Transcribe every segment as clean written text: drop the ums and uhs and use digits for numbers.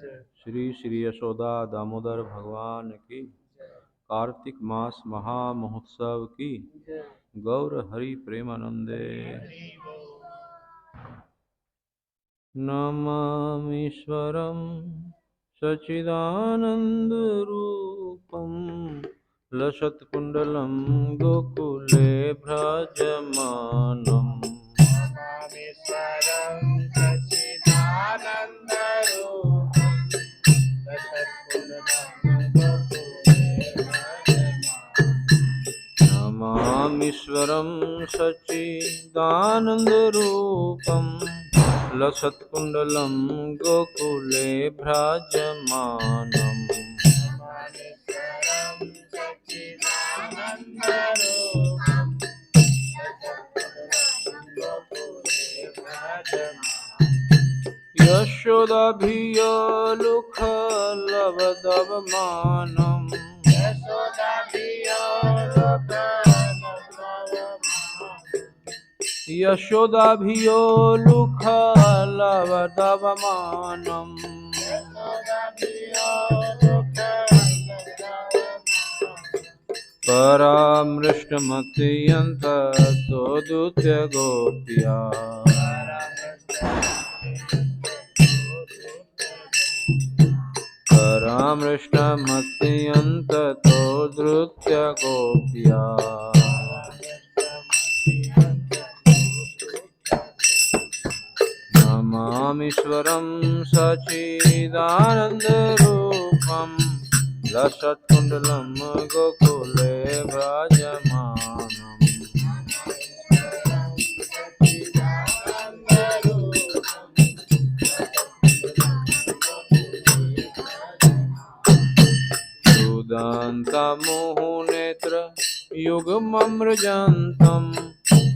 श्री श्री यशोदा दामोदर भगवान की। कार्तिक मास महामहोत्सव की। गौर हरि प्रेमानंदे। नमामीश्वरं सच्चिदानन्दरूपं लसत्कुण्डलं गोकुले भ्राजमानम्। नमामीश्वरं सच्चिदानन्दरूपं लसत्कुण्डलं गोकुले भ्राजमानम्। नमामीश्वरं सच्चिदानन्दरूपं लसत्कुण्डलं गोकुले भ्राजमानम्। नमामीश्वरं सच्चिदानन्दरूपं लसत्कुण्डलं गोकुले भ्राजमानम्। यशोदाभियोलुखलवदवमानम् यशोदाभियोलुखलवदवमानम् परामृष्टमत्यन्ततो गोप्या परामृष्टमत्यन्ततो गोप्या नमामीश्वरं सच्चिदानन्दरूपं लसत्कुण्डलं गोकुले भ्राजमानम्। रुदन्तमुहुनेत्र युगममृजन्तं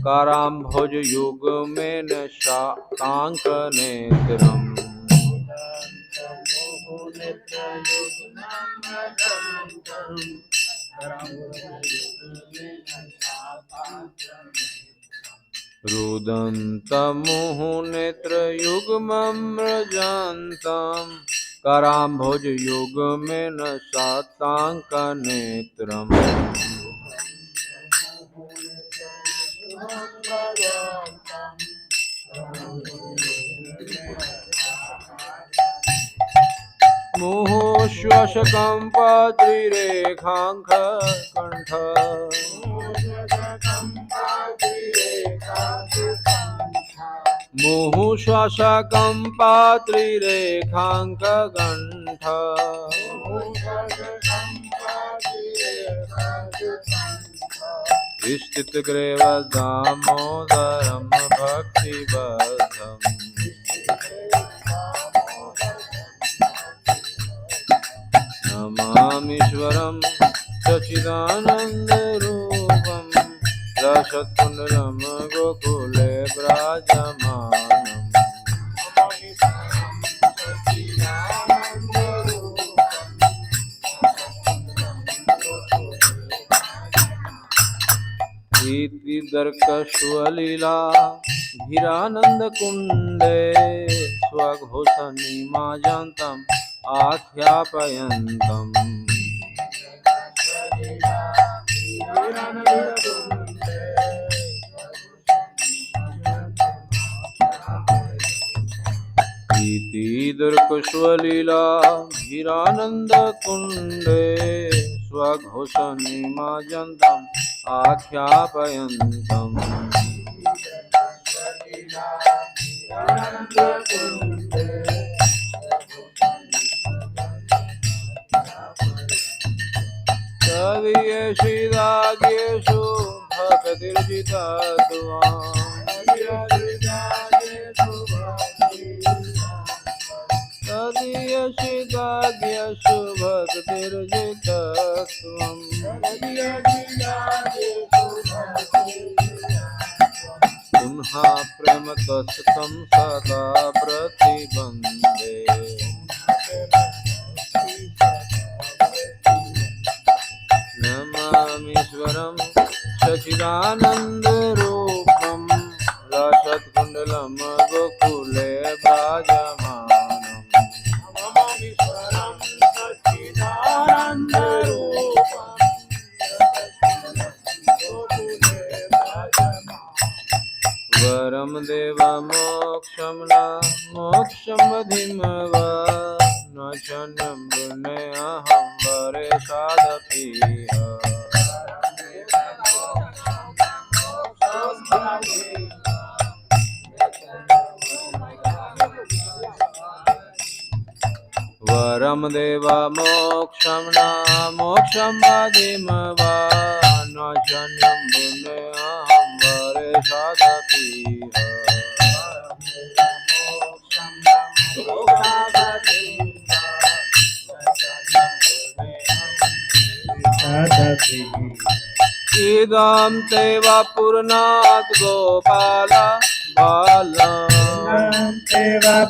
कराम्भोजयुग्मेन शाताङ्कनेत्रम्। रुदन्तमुहुनेत्रयुग्ममृजन्तं कराम्भोजयुग्मेन शाताङ्कनेत्रम्। मुहुश्वशकं पात्रिरेखाङ्ककण्ठ मुहुश्वशकं पात्रिरेखाङ्ककण्ठ स्थितग्रीव दामोदरं भक्तिबद्धम्। नमामीश्वरं सच्चिदानन्दरूपं लसत्कुण्डलं गोकुले भ्राजमानम्। इति दर्कश्वलीला धीरानन्दकुण्डे स्वघोषनिमाजन्तम् आख्यापयन्तम्। इति दर्कश्वलीला धीरानन्दकुण्डे स्वघोषनिमाजन्तम् आख्यापयन्तम्। तदीयशिदाग्येषु भक्तिर्जितात्वाम् तदीयशिदाग्येषु भक्तिर्जितात्वाम् पुनः प्रेम तत्सं सदा प्रतिबन्धे। नमामीश्वरं सच्चिदानन्दरूपं लसत्कुण्डलं गोकुले भ्राजमानम्। वनचन्यं वृणेऽहं वरेशादपीह वरं देव मोक्षं न मोक्षं वदिम वा नाशन्यं पुण्येऽहं वरेशादपीह इदं ते वपुर्नाथ गोपाल बालम्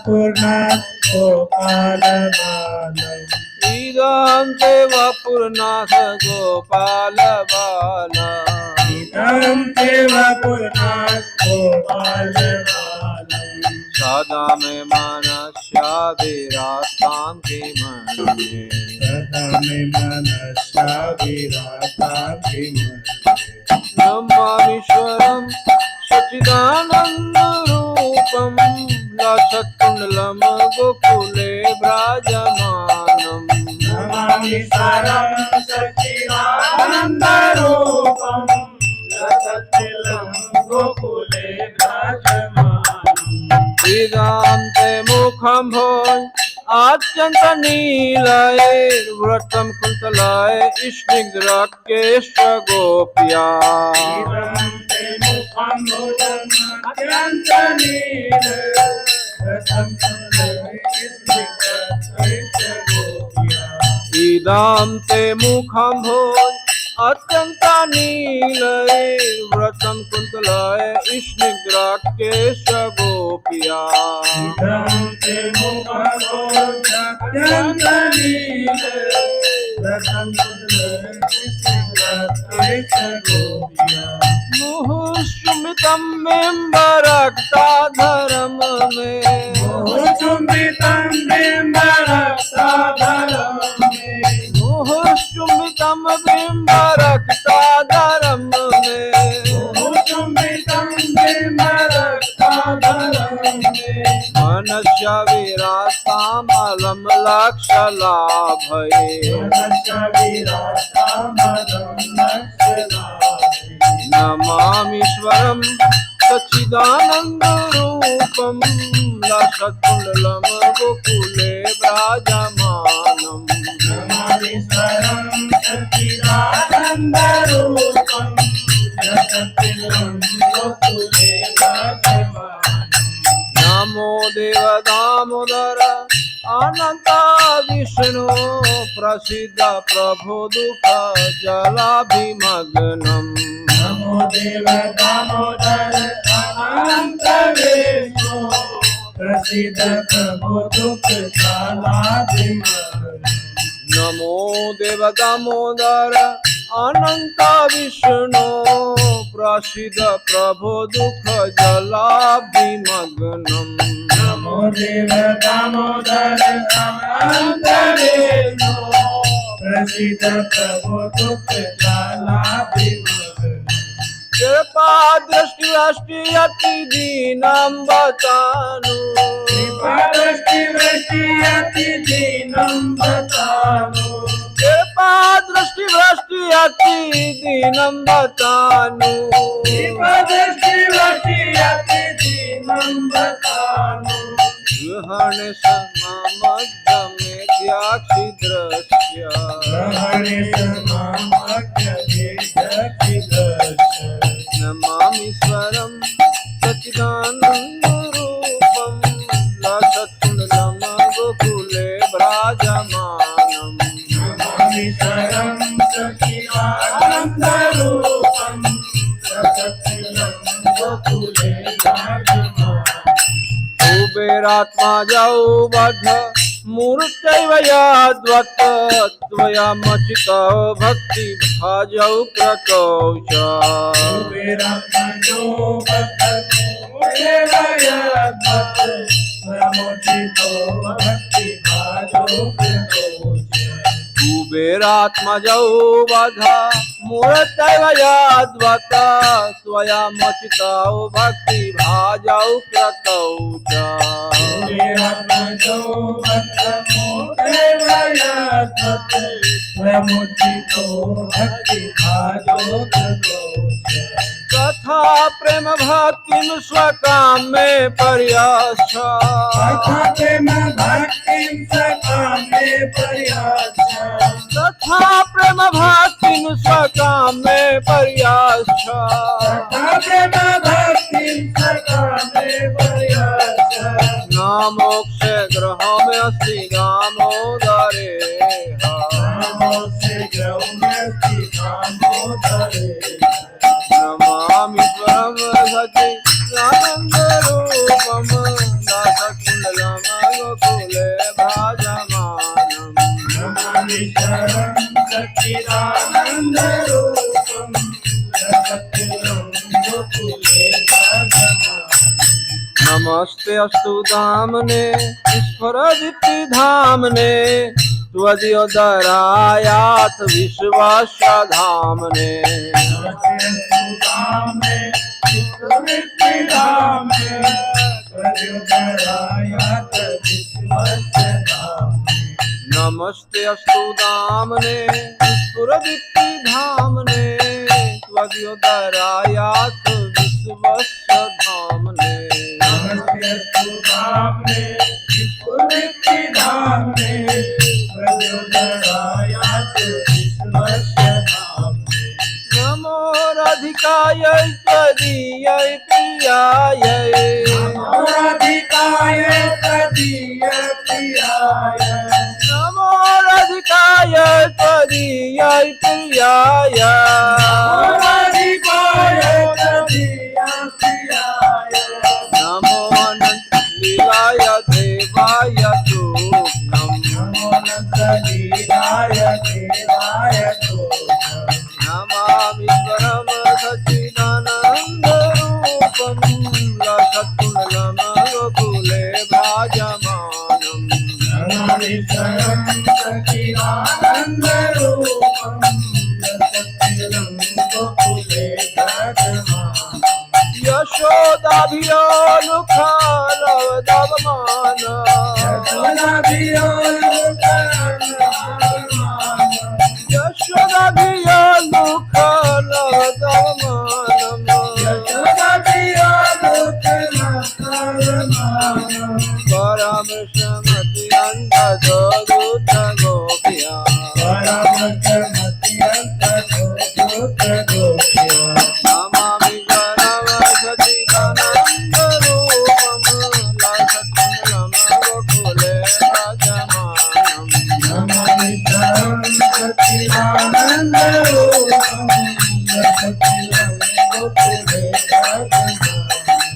पूर्णात् गोपाल बालम् इदं ते वपुर्नाथ गोपाल बालम् इदं देव पूर्णात् गोपाल बालम् सदा मे मनस्याभिरास्तां किमन्ये सदा मे मनसा विराताभिमन्ये नमामीश्वरं सच्चिदानन्दरूपं लसत्कुण्डलं गोकुले विराजमानम् नमामीश्वरं सच्चिदानन्दरूपं लसत्कुण्डलं गोकुले विराजमानम् इदं ते मुखं भोज आद्यन्तनीलयैर्व्रतं कुन्तलाय स्निग्धराकेश्व गोप्या इदं ते मुखं भोजनाद्यन्तनील रसं इदं ते मुखं भोज अत्यन्तानीलैर्व्रतं कुन्तलाय स्निग्धराकेश्व गोप्या इदं ते मुखं भोजनाद्यन्तनील रसं मुहुः बिम्बरक्ताधरं मे चुम्बितं बिम्बरक्ताधरं मे मुहुः बिम्बरक्ताधरं मे चुम्बितं बिम्बरक्ताधरं मे मनस्य विरातामलं लक्षलाभये नमामीश्वरं सच्चिदानन्दरूपं लसत्कुण्डलं गोकुले विराजमानम् नमामीश्वरं सच्चिदानन्दरूपं लसत्कुण्डलं गोकुले विराजमानम् नमो देव दामोदर अनंत विष्णु प्रसिद्ध प्रभु दुख जलाभिमग्नम् नमो देव दामोदर अनंत विष्णु प्रसिद्ध प्रभु दुख जलाभिमग्नम् नमो देव दामोदर अनंत विष्णु प्रसिद्ध प्रभु दुख जलाभिमग्नम् नमो देव दामोदर अनंत विष्णु प्रसिद्ध प्रभु दुख जलाभिमग्नम् कृपा दृष्टि अष्टि अति दीनं बतानु कृपादृष्टि वृष्टि अति दीनं बतानु कृपा दृष्टि वृष्टि अति दीनं बतानु कृपादृष्टि वृष्टि अति दीनं बतानु ग्रहण समामग्धमे द्याक्षि दृश्य ग्रहणे समामग्धमेदखिलस्य नमामीश्वरं सच्चिदानन्दरूपं लसत्कुण्डलं गोकुले विराजमानम् नमामीश्वरं सच्चिदानन्दरूपं लसत्कुण्डलं गोकुले विराजमानम् कुबेरात्मजौ बद्ध मूर्तैव यद्वत् त्वयामचितो भक्ति भाजौ क्रतौ च कुबेरात्मजो बद्धमूढेवयद्वत् स्वयमुचितो भक्तिभाजो कृतो च कुबेरात्मजौ बद्ध मूर्तैव यद्वत् स्वयमुचितौ भक्ति भाजौ क्रतौ च तथा प्रेम भक्तिं स्वकामे पर्याश्च तथा प्रेम भक्तिं स्वकामे पर्याश्च न मोक्षे गृहमस्ति दामोदरे नमामीश्वरं सच्चिदानन्दरूपं दासकुण्डलं गोकुले नमस्ते अस्तु दामने ईश्वर धामने त्वदीयोदरायात् विश्वस्य धामने नमस्ते अस्तु दामने ईश्वर धामने त्वदीयोदरायात् विश्वस्य धामने नमो राधिकाय त्वदीयै प्रियाय नमो राधिकाय त्वदीयै प्रियाय नमो अनंत लीलाय देवाय तुभ्यं नमामीश्वरं सच्चिदानन्दरूपं रसकुण्डलं गोकुले भाजमानं यशोदाभियो लुखालवदवमान यशोदाभियो लुखालवदवमान परमश्रमति अन्तदूत गोप्या नमामि गणव सच्चिदानन्दरूपं लसत्कुण्डलं गोकुले हरे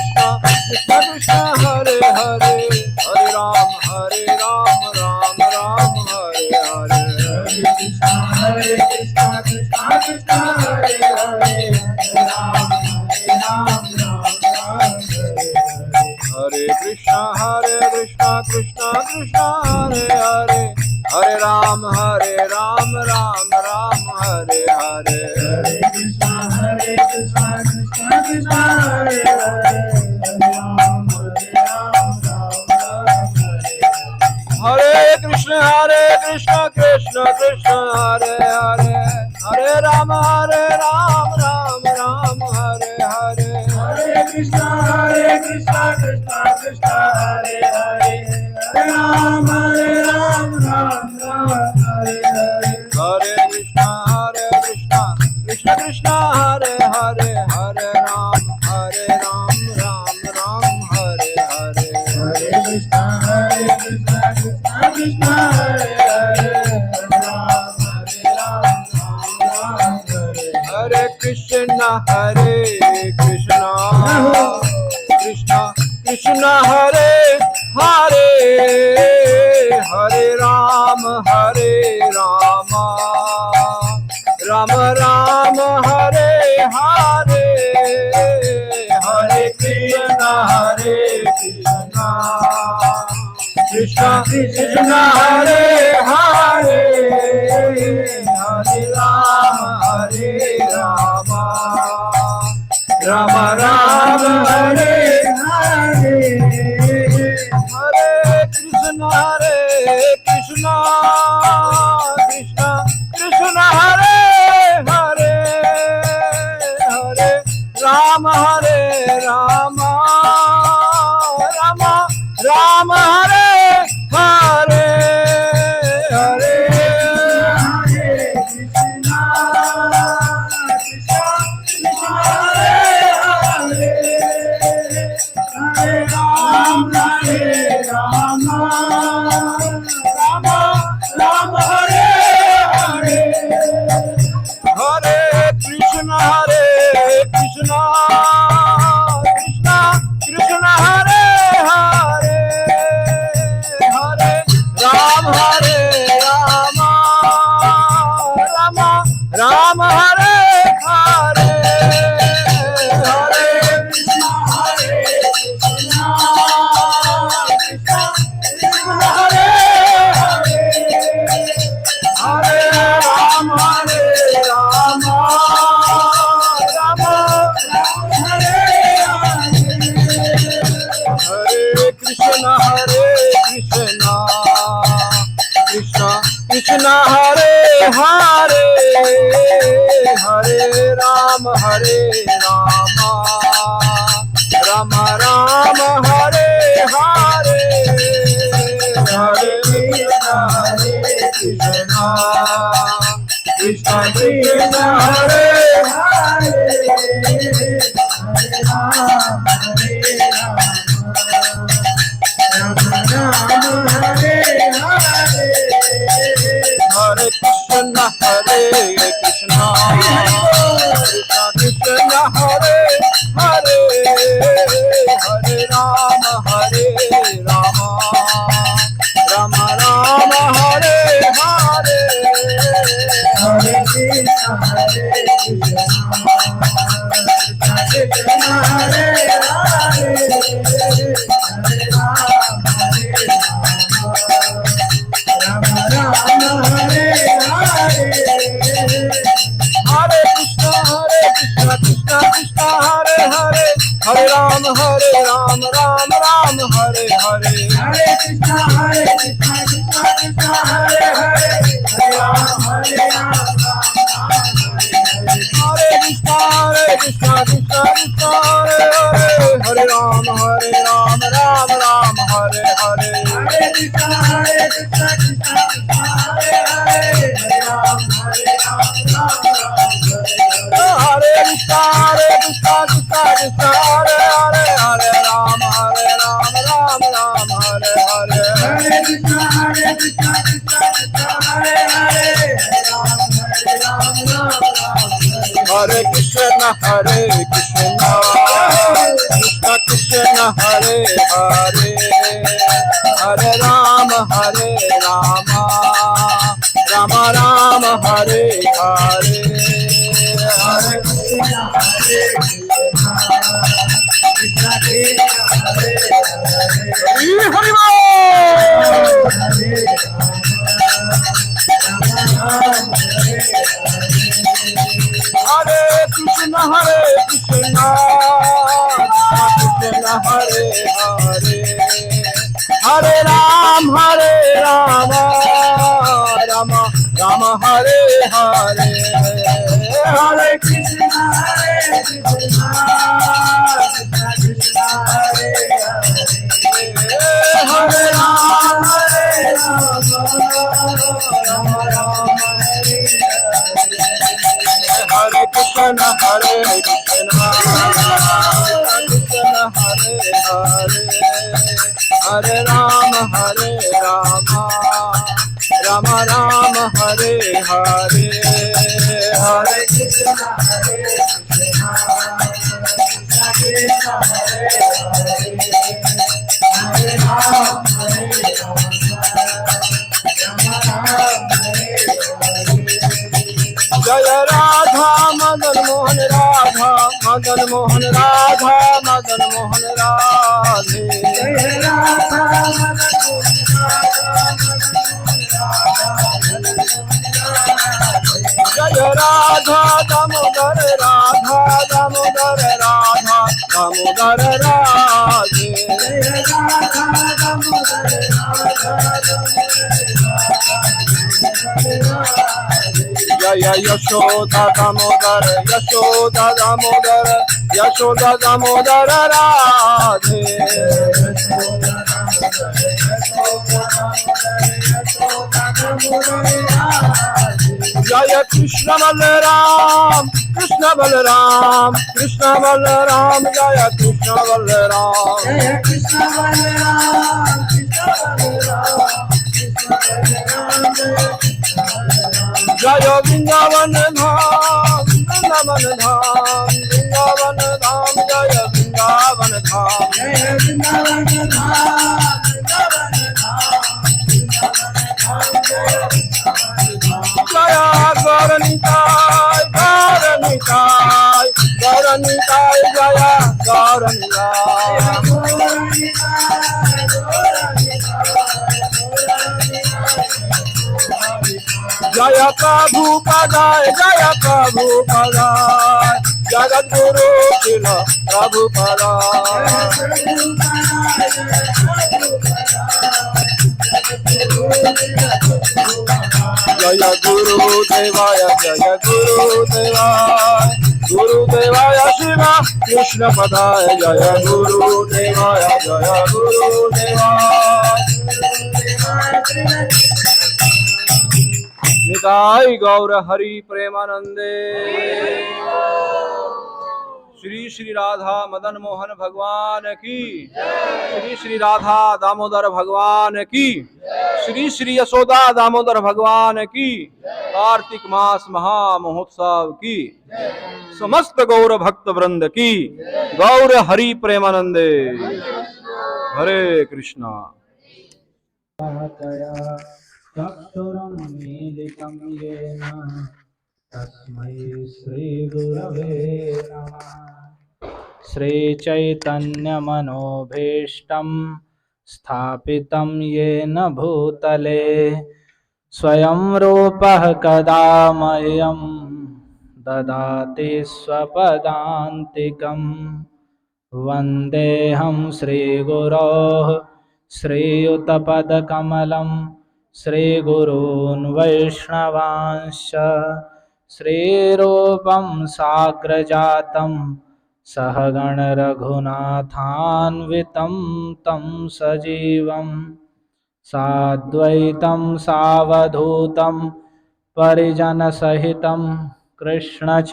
कृष्णा कृष्ण कृष्ण हरे हरे हरे राम राम राम हरे हरे हरे कृष्णा कृष्ण कृष्ण हरे हरे हरे राम राम राम हरे हरे हरे कृष्ण कृष्ण कृष्ण हरे हरे हरे राम राम राम हरे हरे हरे कृष्ण कृष्ण कृष्ण हरे हरे हरे राम राम हरे हरे हरे कृष्ण कृष्ण कृष्ण हरे हरे हरे राम राम हरे हरे हरे कृष्ण कृष्ण हरे हरे हरे कृष्ण कृष्ण कृष्ण हरे हरे हरे राम राम राम हरे हरे हरे कृष्ण कृष्ण कृष्ण हरे हरे राम राम हरे हरे हरे कृष्ण कृष्ण कृष्ण हरे हरे हरे राम राम राम हरे हरे हरे हरे कृष्ण कृष्ण कृष्ण हरे हरे हरे राम राम हरे हरे हरे हरे राम राम हरे कृष्ण कृष्ण कृष्ण हरे हरे हरे राम राम राम हरे हरे हरे कृष्ण कृष्ण कृष्ण हरे हरे कृष्ण कृष्ण कृष्ण हरे हरे हरे राम राम राम हरे हरे हरे कृष्ण हरे हरे कृष्ण कृष्ण कृष्ण हरे हरे हरे राम राम राम हरे हरे हरे कृष्ण कृष्ण कृष्ण हरे हरे हरे राम हरे कृष्ण कृष्ण कृष्ण हरे हरे हरे राम राम राम हरे हरे हरे कृष्ण कृष्ण कृष्ण हरे हरे हरे राम हरे कृष्ण कृष्ण कृष्ण हरे हरे हरे राम राम हरे हरे हरे कृष्ण कृष्ण कृष्ण हरे हरे हरे राम हरे कृष्ण कृष्ण कृष्ण हरे हरे हरे राम राम राम हरे हरे हरे हरि बोल। हरे कृष्ण कृष्ण हरे हरे हरे राम राम राम हरे हरे हरे कृष्ण कृष्ण कृष्ण हरे हरे राम राम राम हरे हरे कृष्ण कृष्ण हरे हरे हरे राम राम राम हरे हरे हरे कृष्ण हरे राम जय राधा मदन मोहन राधा मदन मोहन राधा मदन मोहन राधे जय राधा जय राधा दामोदर राधा दामोदर राधा दामोदर राधे जय यशोदा दामोदर यशोदा दामोदर यशोदा दामोदर राधे जय कृष्ण बलराम कृष्ण बलराम कृष्ण बलराम जय कृष्ण बलराम जय वृंदावन धाम वृंदावन धाम वृंदावन धाम जय वृंदावन धाम जय गौरनिताय गौरनिताय गौरनिताय जय गौरनिताय जय प्रभु पदाय जय प्रभु पदाय जगत गुरु शिल प्रभु पदाय जय गुरुदेवाय गुरुदेवाय शिव कृष्ण पदाय जय गुरुदेवाय निताय गौर हरि प्रेमानंदे श्री श्री राधा मदन मोहन भगवान की श्री श्री राधा दामोदर भगवान की श्री श्री यशोदा दामोदर भगवान की कार्तिक मास महा महोत्सव की समस्त गौर भक्त वृंद की गौर हरि प्रेमानंदे हरे कृष्णा चक्षुरुन्मीलितं येन तस्मै श्रीगुरवे नमः श्रीचैतन्यमनोभीष्टं स्थापितं येन भूतले स्वयं रूपः कदा मह्यं ददाति स्वपदान्तिकं वन्देऽहं श्रीगुरोः श्रीयुतपदकमलं श्रीगुरून् वैष्णवांश्च श्रीरूपं साग्रजातं सहगण रघुनाथान्वितं तं सजीवं साद्वैतं सावधूतं परिजनसहितं कृष्णचैतन्यदेवं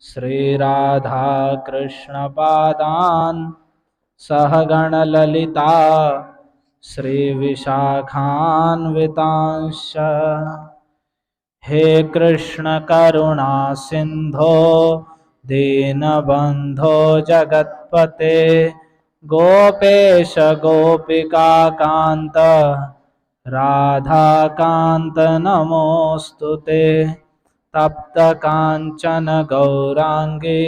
श्रीराधा कृष्णपादान् सहगण ललिता श्रीविशाखान्वितांश्च हे कृष्ण करुणा सिंधो दीनबंधो जगत्पते गोपेश गोपिका कांत राधा कांत नमोस्तुते तप्त कांचन गौरांगी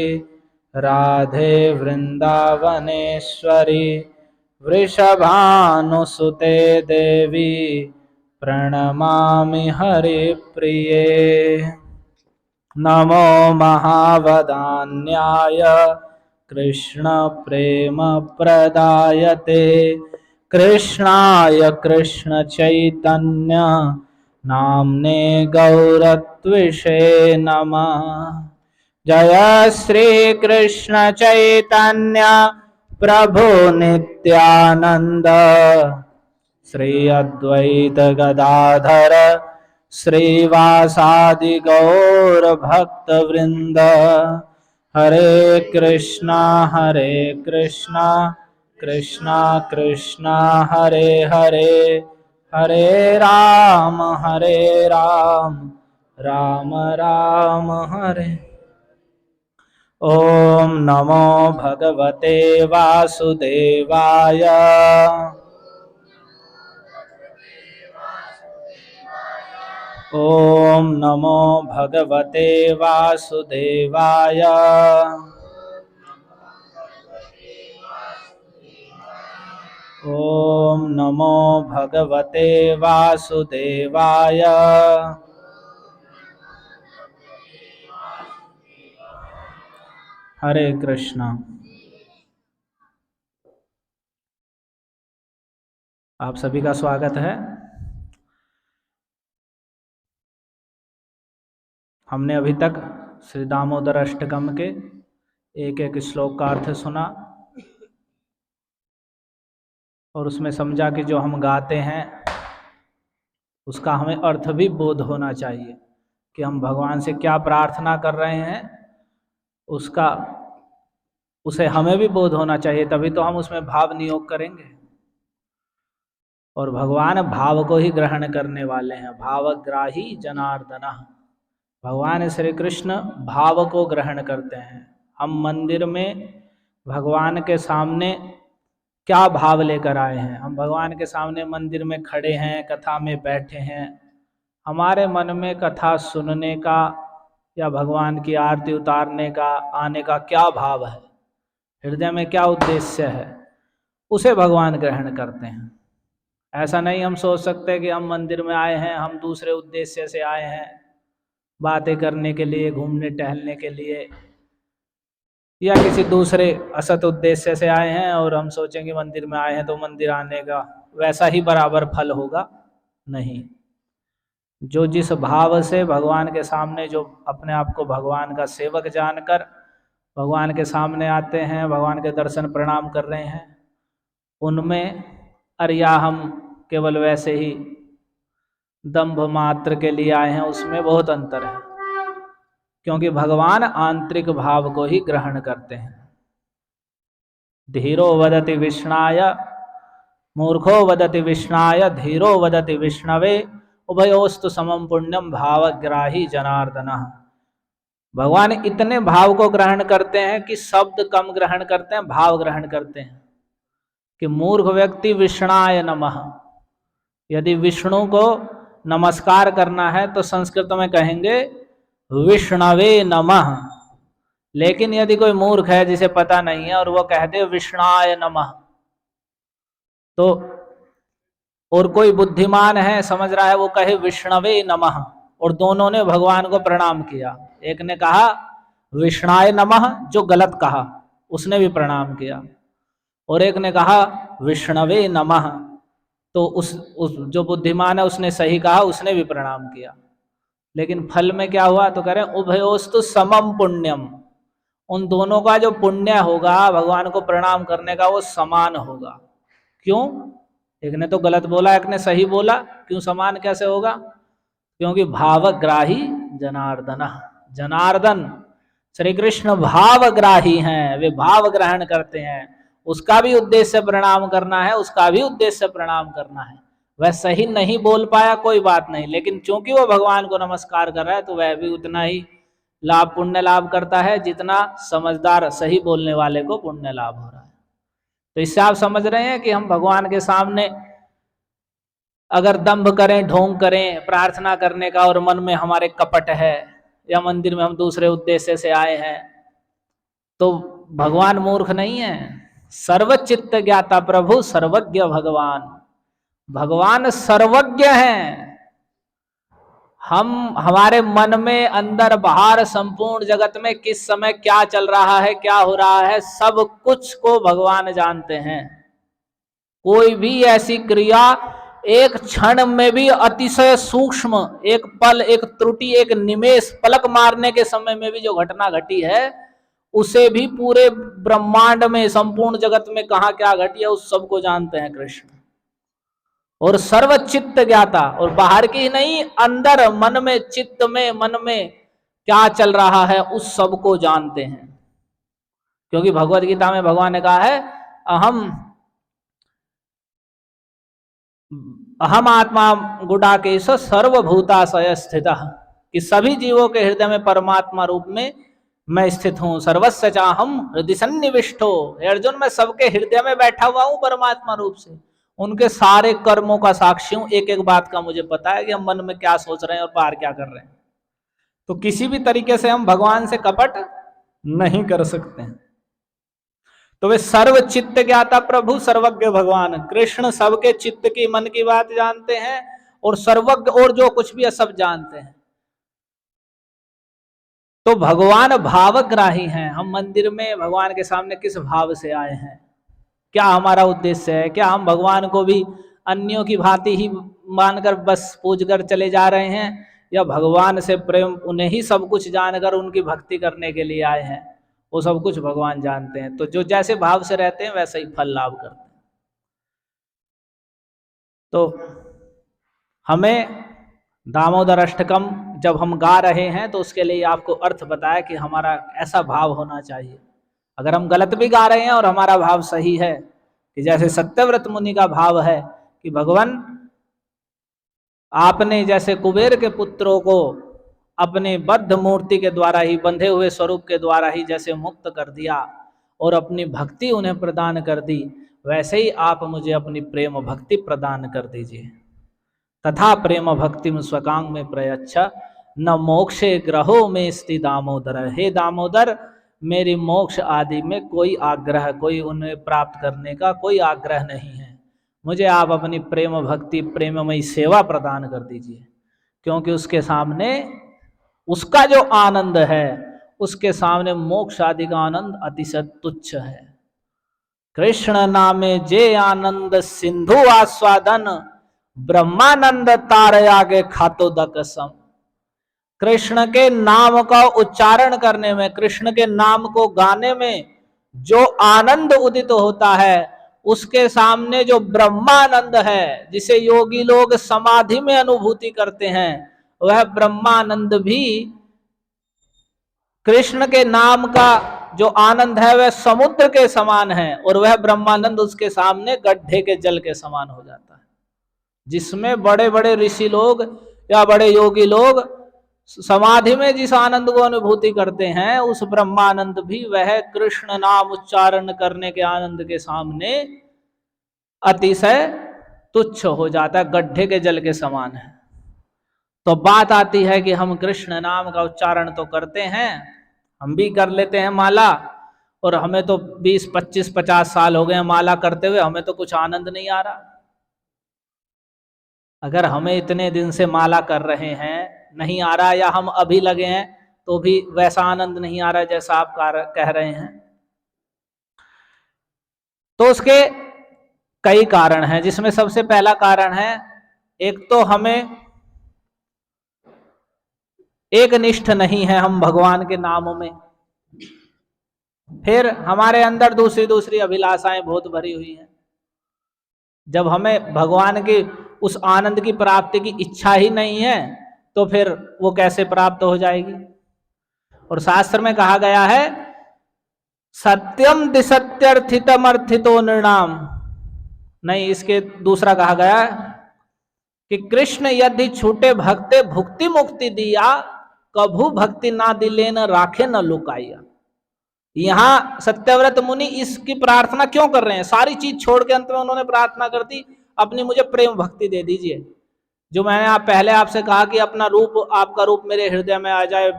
राधे वृंदावनेश्वरी वृषभानुसुते देवी प्रणमामि हरिप्रिये नमो महावदान्याय कृष्णप्रेमप्रदायते कृष्णाय कृष्णचैतन्य नाम्ने गौरत्विषे नमः जय श्री कृष्ण चैतन्य प्रभु नित्यानंद श्री अद्वैत गदाधर श्रीवासादि गौर भक्त वृंद हरे कृष्णा कृष्णा कृष्णा हरे हरे हरे राम राम राम हरे ओम नमो भगवते वासुदेवाय ओम नमो भगवते वासुदेवाय ओम नमो भगवते वासुदेवाय हरे कृष्णा। आप सभी का स्वागत है। हमने अभी तक श्री दामोदर अष्टकम के एक एक श्लोक का अर्थ सुना और उसमें समझा कि जो हम गाते हैं उसका हमें अर्थ भी बोध होना चाहिए कि हम भगवान से क्या प्रार्थना कर रहे हैं, उसका उसे हमें भी बोध होना चाहिए, तभी तो हम उसमें भाव नियोग करेंगे। और भगवान भाव को ही ग्रहण करने वाले हैं, भावग्राही जनार्दन। भगवान श्री कृष्ण भाव को ग्रहण करते हैं। हम मंदिर में भगवान के सामने क्या भाव लेकर आए हैं? हम भगवान के सामने मंदिर में खड़े हैं, कथा में बैठे हैं, हमारे मन में कथा सुनने का या भगवान की आरती उतारने का आने का क्या भाव है, हृदय में क्या उद्देश्य है, उसे भगवान ग्रहण करते हैं। ऐसा नहीं हम सोच सकते कि हम मंदिर में आए हैं, हम दूसरे उद्देश्य से आए हैं, बातें करने के लिए, घूमने टहलने के लिए, या किसी दूसरे असत उद्देश्य से आए हैं और हम सोचेंगे मंदिर में आए हैं तो मंदिर आने का वैसा ही बराबर फल होगा। नहीं, जो जिस भाव से भगवान के सामने, जो अपने आप को भगवान का सेवक जानकर भगवान के सामने आते हैं, भगवान के दर्शन प्रणाम कर रहे हैं, उनमें या हम केवल वैसे ही दंभ मात्र के लिए आए हैं, उसमें बहुत अंतर है। क्योंकि भगवान आंतरिक भाव को ही ग्रहण करते हैं। धीरो वदति विष्णाय मूर्खो वदति विष्णाय धीरो वदति विष्णवे उभयोस्तु समम पुण्यम भावग्राही जनार्दन। भगवान इतने भाव को ग्रहण करते हैं कि शब्द कम ग्रहण करते हैं, भाव ग्रहण करते हैं। कि मूर्ख व्यक्ति विष्णाय नमः, यदि विष्णु को नमस्कार करना है तो संस्कृत में कहेंगे विष्णवे नमः। लेकिन यदि कोई मूर्ख है जिसे पता नहीं है और वो कह दे विष्णाय नमः, तो और कोई बुद्धिमान है, समझ रहा है, वो कहे विष्णवे नमः, और दोनों ने भगवान को प्रणाम किया। एक ने कहा विष्णाय नमः, जो गलत कहा उसने भी प्रणाम किया, और एक ने कहा विष्णवे नमः, तो उस जो बुद्धिमान है उसने सही कहा, उसने भी प्रणाम किया। लेकिन फल में क्या हुआ? तो कह रहे उभयोस्तु समम पुण्यम, उन दोनों का जो पुण्य होगा भगवान को प्रणाम करने का वो समान होगा। क्यों? एक ने तो गलत बोला, एक ने सही बोला, क्यों समान कैसे होगा? क्योंकि भावग्राही जनार्दन, जनार्दन श्री कृष्ण भावग्राही हैं, वे भाव ग्रहण करते हैं। उसका भी उद्देश्य प्रणाम करना है, उसका भी उद्देश्य प्रणाम करना है। वह सही नहीं बोल पाया कोई बात नहीं, लेकिन चूंकि वो भगवान को नमस्कार कर रहा है तो वह भी उतना ही लाभ, पुण्य लाभ करता है जितना समझदार सही बोलने वाले को पुण्य लाभ हो रहा है। तो इससे आप समझ रहे हैं कि हम भगवान के सामने अगर दंभ करें, ढोंग करें प्रार्थना करने का, और मन में हमारे कपट है, या मंदिर में हम दूसरे उद्देश्य से आए हैं, तो भगवान मूर्ख नहीं है। सर्वचित्त ज्ञाता प्रभु सर्वज्ञ भगवान, भगवान सर्वज्ञ हैं। हम हमारे मन में अंदर बाहर संपूर्ण जगत में किस समय क्या चल रहा है, क्या हो रहा है, सब कुछ को भगवान जानते हैं। कोई भी ऐसी क्रिया एक क्षण में भी अतिशय सूक्ष्म, एक पल, एक त्रुटि, एक निमेष, पलक मारने के समय में भी जो घटना घटी है, उसे भी पूरे ब्रह्मांड में, संपूर्ण जगत में कहाँ क्या घटी है उस सबको जानते हैं कृष्ण। और सर्वचित्त ज्ञाता, और बाहर की नहीं, अंदर मन में, चित्त में, मन में क्या चल रहा है उस सब को जानते हैं। क्योंकि भगवत गीता में भगवान ने कहा है अहम आत्मा गुडाकेश सर्वभूताशय स्थित, कि सभी जीवों के हृदय में परमात्मा रूप में मैं स्थित हूं। सर्वस्य चाहम हृदय सन्निविष्टो, अर्जुन मैं सबके हृदय में बैठा हुआ हूं परमात्मा रूप से, उनके सारे कर्मों का साक्षी हूं। एक एक बात का मुझे पता है कि हम मन में क्या सोच रहे हैं और बाहर क्या कर रहे हैं। तो किसी भी तरीके से हम भगवान से कपट नहीं कर सकते हैं। तो वे सर्व चित्त ज्ञाता प्रभु सर्वज्ञ भगवान, कृष्ण सबके चित्त की, मन की बात जानते हैं, और सर्वज्ञ, और जो कुछ भी है सब जानते हैं। तो भगवान भावग्राही हैं। हम मंदिर में भगवान के सामने किस भाव से आए हैं, क्या हमारा उद्देश्य है, क्या हम भगवान को भी अन्यों की भांति ही मानकर बस पूज कर चले जा रहे हैं, या भगवान से प्रेम, उन्हें ही सब कुछ जानकर उनकी भक्ति करने के लिए आए हैं। वो सब कुछ भगवान जानते हैं। तो जो जैसे भाव से रहते हैं वैसे ही फल लाभ करते हैं। तो हमें दामोदर अष्टकम जब हम गा रहे हैं तो उसके लिए आपको अर्थ बताया कि हमारा ऐसा भाव होना चाहिए। अगर हम गलत भी गा रहे हैं और हमारा भाव सही है, कि जैसे सत्यव्रत मुनि का भाव है कि भगवान आपने जैसे कुबेर के पुत्रों को अपने बद्ध मूर्ति के द्वारा ही, बंधे हुए स्वरूप के द्वारा ही जैसे मुक्त कर दिया और अपनी भक्ति उन्हें प्रदान कर दी, वैसे ही आप मुझे अपनी प्रेम भक्ति प्रदान कर दीजिए। तथा प्रेम भक्तिम स्वकांग में प्रयच्छ न मोक्षे ग्रहो में स्थित दामोदर। हे दामोदर, मेरी मोक्ष आदि में कोई आग्रह, कोई उन्हें प्राप्त करने का कोई आग्रह नहीं है। मुझे आप अपनी प्रेम भक्ति प्रेममयी सेवा प्रदान कर दीजिए, क्योंकि उसके सामने उसका जो आनंद है, उसके सामने मोक्ष आदि का आनंद अतिशय तुच्छ है। कृष्ण नामे जे आनंद सिंधु आस्वादन, ब्रह्मानंद तारे आगे खातो दकसम। कृष्ण के नाम का उच्चारण करने में, कृष्ण के नाम को गाने में जो आनंद उदित होता है, उसके सामने जो ब्रह्मानंद है, जिसे योगी लोग समाधि में अनुभूति करते हैं, वह ब्रह्मानंद भी कृष्ण के नाम का जो आनंद है वह समुद्र के समान है, और वह ब्रह्मानंद उसके सामने गड्ढे के जल के समान हो जाता है। जिसमें बड़े बड़े ऋषि लोग या बड़े योगी लोग समाधि में जिस आनंद को अनुभूति करते हैं, उस ब्रह्मानंद भी वह कृष्ण नाम उच्चारण करने के आनंद के सामने अतिशय तुच्छ हो जाता है, गड्ढे के जल के समान है। तो बात आती है कि हम कृष्ण नाम का उच्चारण तो करते हैं, हम भी कर लेते हैं माला, और हमें तो 20, 25, 50 साल हो गए हैं माला करते हुए, हमें तो कुछ आनंद नहीं आ रहा। अगर हमें इतने दिन से माला कर रहे हैं नहीं आ रहा, या हम अभी लगे हैं तो भी वैसा आनंद नहीं आ रहा जैसा आप कह रहे हैं, तो उसके कई कारण हैं। जिसमें सबसे पहला कारण है, एक तो हमें एक निष्ठ नहीं है हम भगवान के नामों में, फिर हमारे अंदर दूसरी दूसरी अभिलाषाएं बहुत भरी हुई हैं। जब हमें भगवान की उस आनंद की प्राप्ति की इच्छा ही नहीं है, तो फिर वो कैसे प्राप्त हो जाएगी। और शास्त्र में कहा गया है, सत्यम दिसत्यर्थितम अर्थितो निर्णाम, नहीं, इसके दूसरा कहा गया कि कृष्ण यदि छूटे भक्ते भुक्ति मुक्ति दिया, कभू भक्ति ना दिले न राखे न लुकाइया। यहां सत्यव्रत मुनि इसकी प्रार्थना क्यों कर रहे हैं? सारी चीज छोड़ के अंत में उन्होंने प्रार्थना कर दी, अपनी मुझे प्रेम भक्ति दे दीजिए। जो मैंने पहले आपसे कहा कि अपना रूप, आपका रूप मेरे हृदय में आ जाए,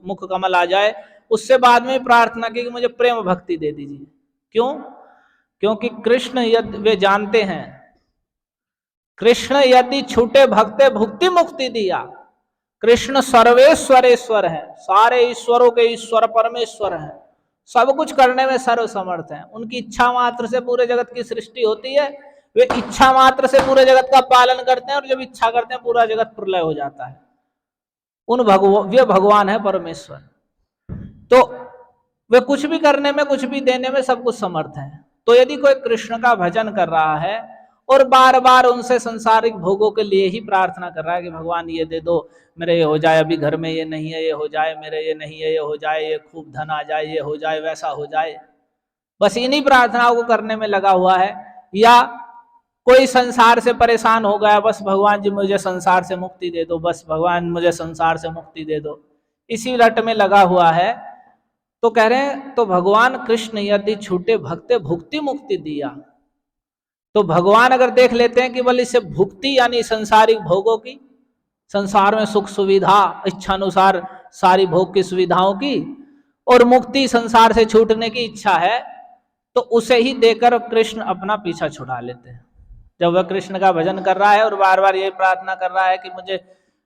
मुख कमल आ जाए, उससे बाद में प्रार्थना की कि मुझे प्रेम भक्ति दे दीजिए। क्यों? क्योंकि कृष्ण यदि, वे जानते हैं, कृष्ण यदि छूटे भक्ते भुक्ति मुक्ति दिया। कृष्ण सर्वेश्वरेश्वर है, सारे ईश्वरों के ईश्वर परमेश्वर है, सब कुछ करने में सर्वसमर्थ है। उनकी इच्छा मात्र से पूरे जगत की सृष्टि होती है, वे इच्छा मात्र से पूरे जगत का पालन करते हैं, और जब इच्छा करते हैं पूरा जगत प्रलय हो जाता है। वे भगवान है, परमेश्वर। तो वे कुछ भी करने में, कुछ भी देने में सब कुछ समर्थ है। तो यदि कोई कृष्ण का भजन कर रहा है और बार बार उनसे संसारिक भोगों के लिए ही प्रार्थना कर रहा है कि भगवान ये दे दो, मेरे ये हो जाए, अभी घर में ये नहीं है, ये हो जाए, मेरे ये नहीं है, ये हो जाए, ये खूब धन आ जाए, ये हो जाए, वैसा हो जाए, बस इन्हीं प्रार्थनाओं को करने में लगा हुआ है। या कोई संसार से परेशान हो गया, बस भगवान जी मुझे संसार से मुक्ति दे दो, बस भगवान मुझे संसार से मुक्ति दे दो, इसी रट में लगा हुआ है। तो कह रहे हैं, तो भगवान कृष्ण यदि छूटे भक्ते भुक्ति मुक्ति दिया, तो भगवान अगर देख लेते हैं कि बोले इससे भुक्ति यानी संसारिक भोगों की, संसार में सुख सुविधा, इच्छानुसार सारी भोग की सुविधाओं की, और मुक्ति संसार से छूटने की इच्छा है, तो उसे ही देकर कृष्ण अपना पीछा छुड़ा लेते हैं। जब वह कृष्ण का भजन कर रहा है और बार बार ये प्रार्थना कर रहा है कि मुझे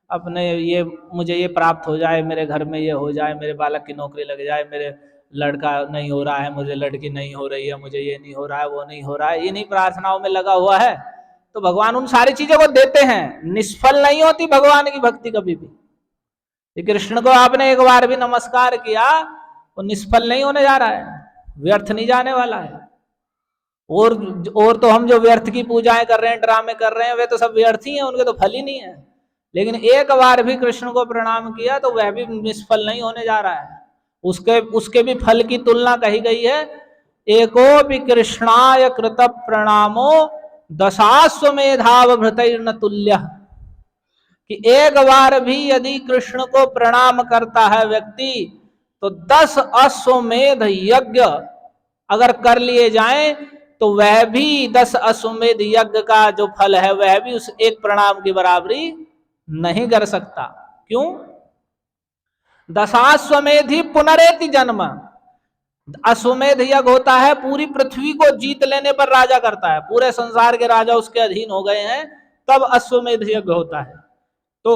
अपने ये मुझे ये प्राप्त हो जाए, मेरे घर में ये हो जाए, मेरे बालक की नौकरी लग जाए, मेरे लड़का नहीं हो रहा है, मुझे लड़की नहीं हो रही है, मुझे ये नहीं हो रहा है, वो नहीं हो रहा है, इन्हीं प्रार्थनाओं में लगा हुआ है, तो भगवान उन सारी चीजों को देते हैं। निष्फल नहीं होती भगवान की भक्ति कभी भी। ये कृष्ण को आपने एक बार भी नमस्कार किया, वो निष्फल नहीं होने जा रहा है, व्यर्थ नहीं जाने वाला है। और तो हम जो व्यर्थ की पूजाएं कर रहे हैं, ड्रामे कर रहे हैं, वे तो सब व्यर्थ ही हैं, उनके तो फल ही नहीं है। लेकिन एक बार भी कृष्ण को प्रणाम किया तो वह भी निष्फल नहीं होने जा रहा है, उसके भी फल की तुलना कही गई है। एको भी कृष्णाय कृत प्रणामो दशाश्वमेधावभृतैर्न तुल्य, कि एक बार भी यदि कृष्ण को प्रणाम करता है व्यक्ति तो 10 अश्वमेध यज्ञ अगर कर लिए जाएं तो वह भी 10 अश्वमेध यज्ञ का जो फल है वह भी उस एक प्रणाम की बराबरी नहीं कर सकता। क्यों? दशाश्वमेधि पुनरेति जन्म। अश्वमेध यज्ञ होता है पूरी पृथ्वी को जीत लेने पर राजा करता है, पूरे संसार के राजा उसके अधीन हो गए हैं, तब अश्वमेध यज्ञ होता है। तो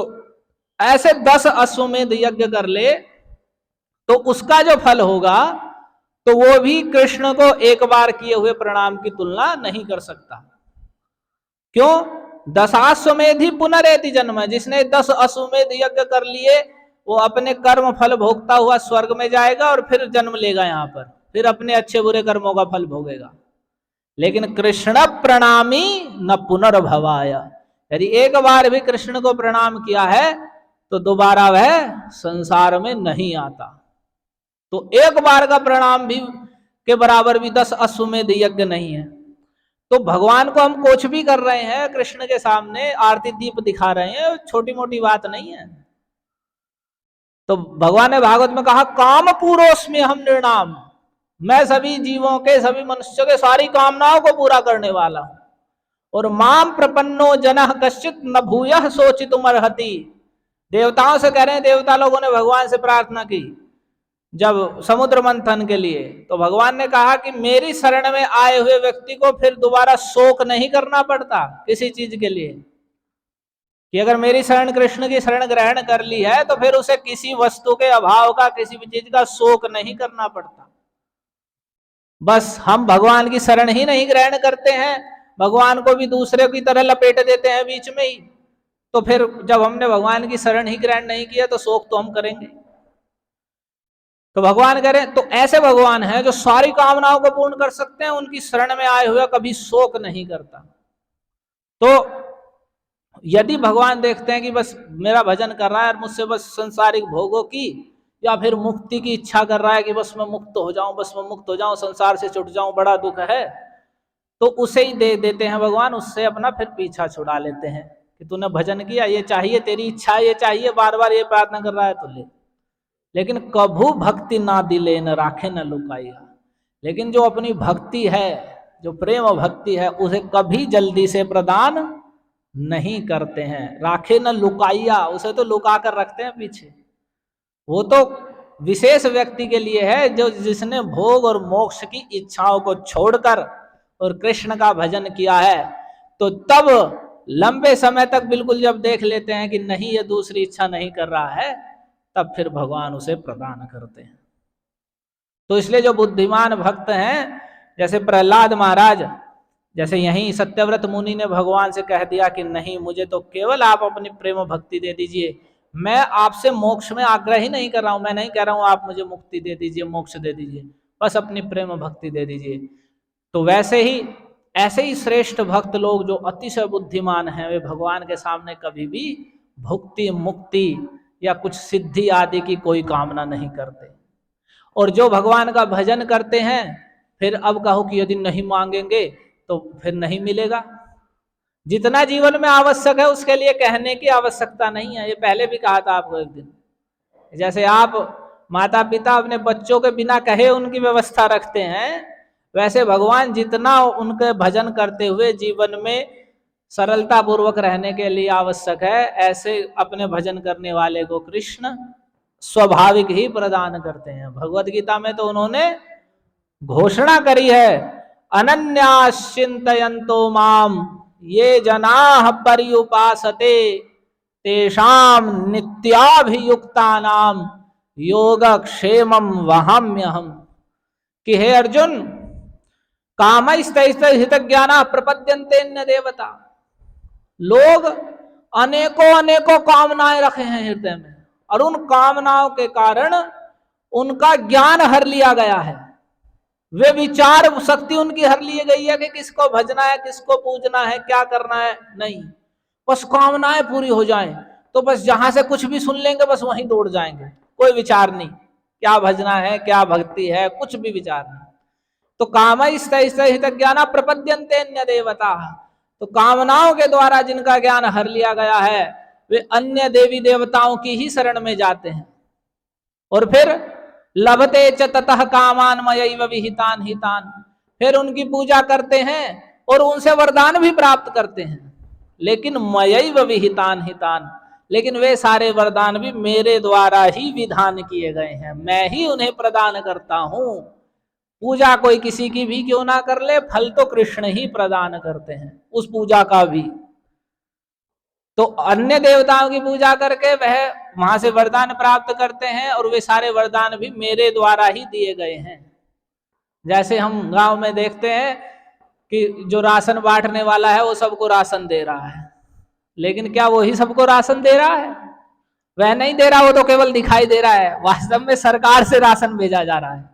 ऐसे 10 अश्वमेध यज्ञ कर ले तो उसका जो फल होगा तो वो भी कृष्ण को एक बार किए हुए प्रणाम की तुलना नहीं कर सकता। क्यों? दशाश्वमेधि पुनरेति जन्म। जिसने 10 अश्वमेध यज्ञ कर लिए वो अपने कर्म फल भोगता हुआ स्वर्ग में जाएगा और फिर जन्म लेगा यहाँ पर, फिर अपने अच्छे बुरे कर्मों का फल भोगेगा। लेकिन कृष्ण प्रणामी न पुनर्भवाय, यदि एक बार भी कृष्ण को प्रणाम किया है तो दोबारा वह संसार में नहीं आता। तो एक बार का प्रणाम भी के बराबर भी 10 अश्वमेध यज्ञ नहीं है। तो भगवान को हम कुछ भी कर रहे हैं, कृष्ण के सामने आरती दीप दिखा रहे हैं, छोटी मोटी बात नहीं है। तो भगवान ने भागवत में कहा काम पूरोस्मि हम निर्णाम, मैं सभी जीवों के, सभी मनुष्यों के सारी कामनाओं को पूरा करने वाला हूं। और माम प्रपन्नो जनः कश्चित न भूयः शोचितुम अर्हति। देवताओं से कह रहे हैं, देवता लोगों ने भगवान से प्रार्थना की जब समुद्र मंथन के लिए, तो भगवान ने कहा कि मेरी शरण में आए हुए व्यक्ति को फिर दोबारा शोक नहीं करना पड़ता किसी चीज के लिए, कि अगर मेरी शरण, कृष्ण की शरण ग्रहण कर ली है तो फिर उसे किसी वस्तु के अभाव का, किसी भी चीज का शोक नहीं करना पड़ता। बस हम भगवान की शरण ही नहीं ग्रहण करते हैं, भगवान को भी दूसरे की तरह लपेट देते हैं बीच में ही, तो फिर जब हमने भगवान की शरण ही ग्रहण नहीं किया तो शोक तो हम करेंगे। तो भगवान कह रहे हैं, तो ऐसे भगवान हैं जो सारी कामनाओं को पूर्ण कर सकते हैं, उनकी शरण में आए हुए कभी शोक नहीं करता। तो यदि भगवान देखते हैं कि बस मेरा भजन कर रहा है और मुझसे बस संसारिक भोगों की या फिर मुक्ति की इच्छा कर रहा है कि बस मैं मुक्त हो जाऊं, बस मैं मुक्त हो जाऊं, संसार से छुट जाऊं, बड़ा दुख है, तो उसे ही दे देते हैं भगवान, उससे अपना फिर पीछा छुड़ा लेते हैं कि तूने भजन किया, ये चाहिए, तेरी इच्छा ये चाहिए, बार बार ये प्रार्थना कर रहा है तो ले। लेकिन कभू भक्ति ना दिले न राखे न लुकाइया। लेकिन जो अपनी भक्ति है, जो प्रेम भक्ति है, उसे कभी जल्दी से प्रदान नहीं करते हैं। राखे न लुकाइया, उसे तो लुका कर रखते हैं पीछे। वो तो विशेष व्यक्ति के लिए है जो जिसने भोग और मोक्ष की इच्छाओं को छोड़कर और कृष्ण का भजन किया है, तो तब लंबे समय तक बिल्कुल जब देख लेते हैं कि नहीं ये दूसरी इच्छा नहीं कर रहा है, तब फिर भगवान उसे प्रदान करते हैं। तो इसलिए जो बुद्धिमान भक्त हैं, जैसे प्रहलाद महाराज, जैसे यहीं सत्यव्रत मुनि ने भगवान से कह दिया कि नहीं, मुझे तो केवल आप अपनी प्रेम भक्ति दे दीजिए, मैं आपसे मोक्ष में आग्रह ही नहीं कर रहा हूं, मैं नहीं कह रहा हूं आप मुझे मुक्ति दे दीजिए, मोक्ष दे दीजिए, बस अपनी प्रेम भक्ति दे दीजिए। तो वैसे ही ऐसे ही श्रेष्ठ भक्त लोग जो अतिशय बुद्धिमान हैं, वे भगवान के सामने कभी भी भुक्ति, मुक्ति या कुछ सिद्धि आदि की कोई कामना नहीं करते। और जो भगवान का भजन करते हैं, फिर अब कहो कि यदि नहीं मांगेंगे तो फिर नहीं मिलेगा। जितना जीवन में आवश्यक है उसके लिए कहने की आवश्यकता नहीं है। ये पहले भी कहा था आपको एक दिन। जैसे आप माता पिता अपने बच्चों के बिना कहे उनकी व्यवस्था रखते हैं, वैसे भगवान जितना उनके भजन करते हुए जीवन में सरलता पूर्वक रहने के लिए आवश्यक है, ऐसे अपने भजन करने वाले को कृष्ण स्वाभाविक ही प्रदान करते हैं। भगवत गीता में तो उन्होंने घोषणा करी है, अनन्याश्चिन्तयन्तो माम ये जनाः पर्युपासते तेषाम नित्याभियुक्तानाम योगक्षेमम वहाम्यहम। कि हे अर्जुन, कामैस्तैस्तैर्हितज्ञानाः प्रपद्यन्ते देवता। लोग अनेकों अनेकों कामनाएं रखे हैं हृदय में, और उन कामनाओं के कारण उनका ज्ञान हर लिया गया है। वे विचार शक्ति उनकी हर ली गई है कि किसको भजना है, किसको पूजना है, क्या करना है। नहीं, बस कामनाएं पूरी हो जाएं तो बस जहां से कुछ भी सुन लेंगे बस वहीं दौड़ जाएंगे। कोई विचार नहीं, क्या भजना है, क्या भक्ति है, कुछ भी विचार नहीं। तो कामैस्तैस्तैर्हितज्ञानाः प्रपद्यन्ते अन्य देवता। तो कामनाओं के द्वारा जिनका ज्ञान हर लिया गया है वे अन्य देवी देवताओं की ही शरण में जाते हैं, और फिर लभते च ततः कामान मयैव विहितान हितान। फिर उनकी पूजा करते हैं और उनसे वरदान भी प्राप्त करते हैं, लेकिन मयैव विहितान हितान, लेकिन वे सारे वरदान भी मेरे द्वारा ही विधान किए गए हैं, मैं ही उन्हें प्रदान करता हूं। पूजा कोई किसी की भी क्यों ना कर ले, फल तो कृष्ण ही प्रदान करते हैं उस पूजा का भी। तो अन्य देवताओं की पूजा करके वह वहां से वरदान प्राप्त करते हैं, और वे सारे वरदान भी मेरे द्वारा ही दिए गए हैं। जैसे हम गांव में देखते हैं कि जो राशन बांटने वाला है वो सबको राशन दे रहा है, लेकिन क्या वो ही सबको राशन दे रहा है? वह नहीं दे रहा, वो तो केवल दिखाई दे रहा है। वास्तव में सरकार से राशन भेजा जा रहा है,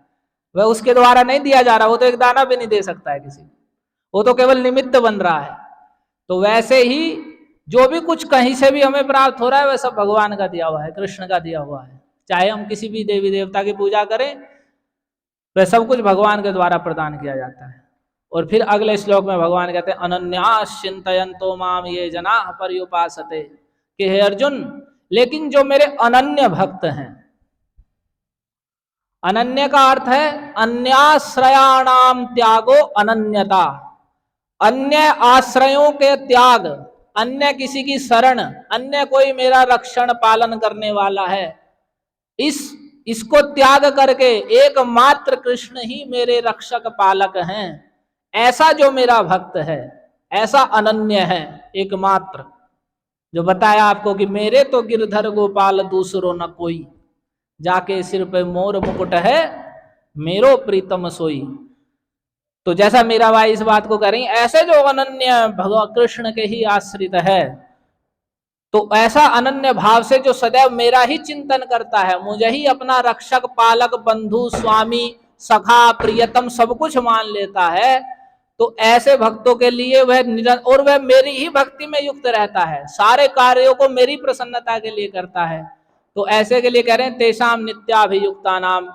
वह उसके द्वारा नहीं दिया जा रहा। वो तो एक दाना भी नहीं दे सकता है किसी को, वो तो केवल निमित्त बन रहा है। तो वैसे ही जो भी कुछ कहीं से भी हमें प्राप्त हो रहा है वह सब भगवान का दिया हुआ है, कृष्ण का दिया हुआ है। चाहे हम किसी भी देवी देवता की पूजा करें, वह सब कुछ भगवान के द्वारा प्रदान किया जाता है। और फिर अगले श्लोक में भगवान कहते हैं अनन्यास चिंतयन्तो माम ये जनाः पर्युपासते। कि हे अर्जुन, लेकिन जो मेरे अनन्य भक्त हैं, अनन्य का अर्थ है अन्याश्रयाणाम त्यागो अनन्यता। अन्य आश्रयों के त्याग, अन्य किसी की शरण, अन्य कोई मेरा रक्षण पालन करने वाला है, इसको त्याग करके एकमात्र कृष्ण ही मेरे रक्षक पालक हैं, ऐसा जो मेरा भक्त है, ऐसा अनन्य है एकमात्र। जो बताया आपको कि मेरे तो गिरधर गोपाल दूसरो न कोई, जाके सिर पे मोर मुकुट है मेरो प्रीतम सोई। तो जैसा मीराबाई इस बात को कह रही, ऐसे जो अनन्य भगवान कृष्ण के ही आश्रित है, तो ऐसा अनन्य भाव से जो सदैव मेरा ही चिंतन करता है, मुझे ही अपना रक्षक पालक बंधु स्वामी सखा प्रियतम सब कुछ मान लेता है, तो ऐसे भक्तों के लिए वह और वह मेरी ही भक्ति में युक्त रहता है, सारे कार्यों को मेरी प्रसन्नता के लिए करता है। तो ऐसे के लिए कह रहे हैं तेषाम नित्याभियुक्ता नाम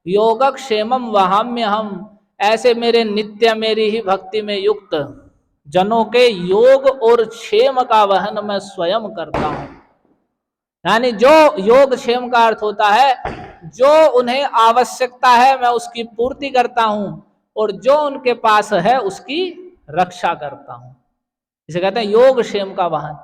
योगक्षेमम वहाम्यहम। ऐसे मेरे नित्य मेरी ही भक्ति में युक्त जनों के योग और क्षेम का वहन मैं स्वयं करता हूं। यानी जो योग क्षेम का अर्थ होता है, जो उन्हें आवश्यकता है मैं उसकी पूर्ति करता हूं, और जो उनके पास है उसकी रक्षा करता हूं। इसे कहते हैं योग क्षेम का वाहन।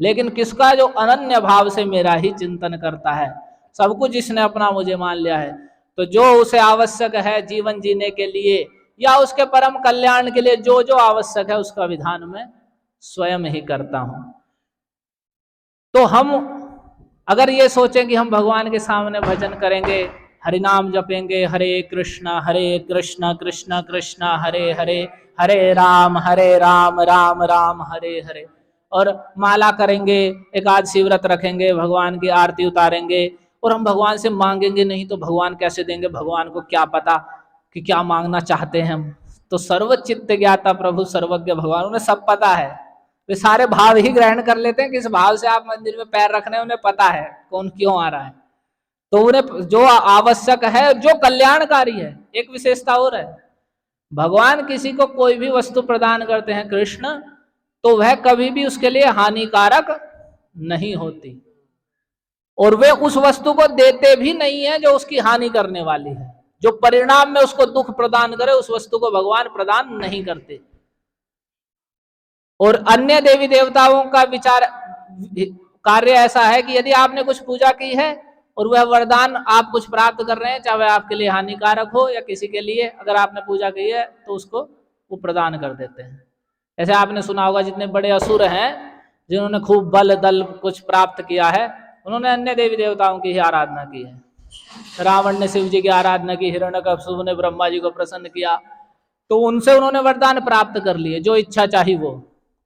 लेकिन किसका? जो अनन्य भाव से मेरा ही चिंतन करता है, सब कुछ जिसने अपना मुझे मान लिया है, तो जो उसे आवश्यक है जीवन जीने के लिए या उसके परम कल्याण के लिए जो जो आवश्यक है उसका विधान मैं स्वयं ही करता हूं। तो हम अगर ये सोचें कि हम भगवान के सामने भजन करेंगे, हरिनाम जपेंगे, हरे कृष्ण कृष्ण कृष्ण हरे हरे, हरे राम राम राम हरे हरे, और माला करेंगे, एकादशी व्रत रखेंगे, भगवान की आरती उतारेंगे, और हम भगवान से मांगेंगे नहीं तो भगवान कैसे देंगे? भगवान को क्या पता कि क्या मांगना चाहते हैं हम? तो सर्वचित्त ज्ञाता प्रभु सर्वज्ञ भगवान, उन्हें सब पता है। वे सारे भाव ही ग्रहण कर लेते हैं, किस भाव से आप मंदिर में पैर रखने उन्हें पता है, कौन क्यों आ रहा है। तो उन्हें जो आवश्यक है, जो कल्याणकारी है। एक विशेषता और है, भगवान किसी को कोई भी वस्तु प्रदान करते हैं कृष्ण, तो वह कभी भी उसके लिए हानिकारक नहीं होती, और वे उस वस्तु को देते भी नहीं है जो उसकी हानि करने वाली है। जो परिणाम में उसको दुख प्रदान करे उस वस्तु को भगवान प्रदान नहीं करते। और अन्य देवी देवताओं का विचार कार्य ऐसा है कि यदि आपने कुछ पूजा की है और वह वरदान आप कुछ प्राप्त कर रहे हैं, चाहे वह आपके लिए हानिकारक हो या किसी के लिए, अगर आपने पूजा की है तो उसको वो प्रदान कर देते हैं। ऐसे आपने सुना होगा जितने बड़े असुर हैं जिन्होंने खूब बल दल कुछ प्राप्त किया है, उन्होंने अन्य देवी देवताओं की ही आराधना की है। रावण ने शिव जी की आराधना की, हिरण्यकशिपु ने ब्रह्मा जी को प्रसन्न किया, तो उनसे उन्होंने वरदान प्राप्त कर लिए, जो इच्छा चाही वो।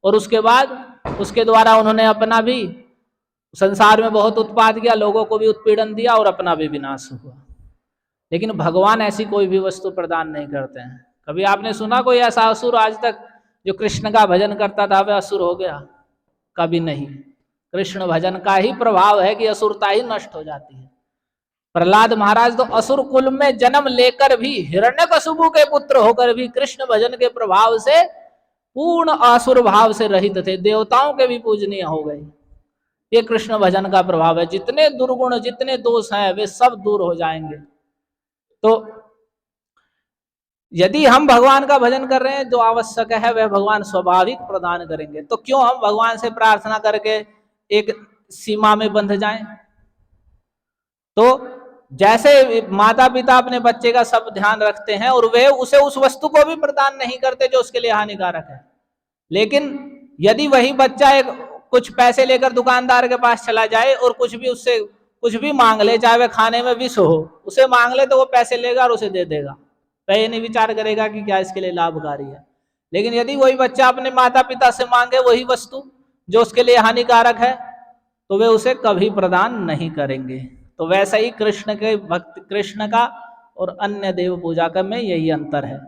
और उसके बाद उसके द्वारा उन्होंने अपना भी संसार में बहुत उत्पाद किया, लोगों को भी उत्पीड़न दिया और अपना भी विनाश हुआ। लेकिन भगवान ऐसी कोई भी वस्तु प्रदान नहीं करते हैं। कभी आपने सुना कोई ऐसा असुर आज तक जो कृष्ण का भजन करता था वह असुर हो गया? कभी नहीं। कृष्ण भजन का ही प्रभाव है कि असुरता ही नष्ट हो जाती है। प्रहलाद महाराज तो असुर कुल में जन्म लेकर भी, हिरण्यकशिपु के पुत्र होकर भी कृष्ण भजन के प्रभाव से पूर्ण असुर भाव से रहित थे, देवताओं के भी पूजनीय हो गए। ये कृष्ण भजन का प्रभाव है। जितने दुर्गुण, जितने दोष हैं, वे सब दूर हो जाएंगे। तो यदि हम भगवान का भजन कर रहे हैं, जो आवश्यक है वह भगवान स्वाभाविक प्रदान करेंगे। तो क्यों हम भगवान से प्रार्थना करके एक सीमा में बंध जाएं? तो जैसे माता पिता अपने बच्चे का सब ध्यान रखते हैं और वे उसे उस वस्तु को भी प्रदान नहीं करते जो उसके लिए हानिकारक है, लेकिन यदि वही बच्चा एक कुछ पैसे लेकर दुकानदार के पास चला जाए और कुछ भी उससे कुछ भी मांग ले, चाहे वह खाने में विष हो, उसे मांग ले तो वो पैसे लेगा और उसे दे देगा, वह ये नहीं विचार करेगा कि क्या इसके लिए लाभकारी है। लेकिन यदि वही बच्चा अपने माता पिता से मांगे वही वस्तु जो उसके लिए हानिकारक है, तो वे उसे कभी प्रदान नहीं करेंगे। तो वैसे ही कृष्ण के भक्त, कृष्ण का और अन्य देव पूजा का में यही अंतर है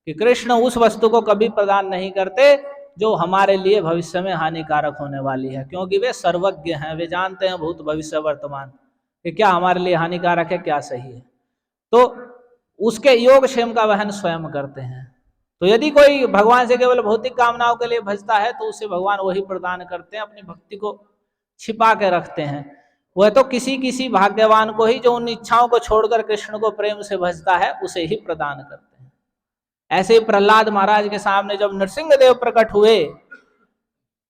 कि कृष्ण उस वस्तु को कभी प्रदान नहीं करते जो हमारे लिए भविष्य में हानिकारक होने वाली है, क्योंकि वे सर्वज्ञ हैं, वे जानते हैं भूत भविष्य वर्तमान कि क्या हमारे लिए हानिकारक है, क्या सही है। तो उसके योग क्षेम का वहन स्वयं करते हैं। तो यदि कोई भगवान से केवल भौतिक कामनाओं के लिए भजता है तो उसे भगवान वही प्रदान करते हैं, अपनी भक्ति को छिपा के रखते हैं। वह तो किसी किसी भाग्यवान को ही, जो उन इच्छाओं को छोड़कर कृष्ण को प्रेम से भजता है, उसे ही प्रदान करते हैं। ऐसे ही प्रहलाद महाराज के सामने जब नरसिंह देव प्रकट हुए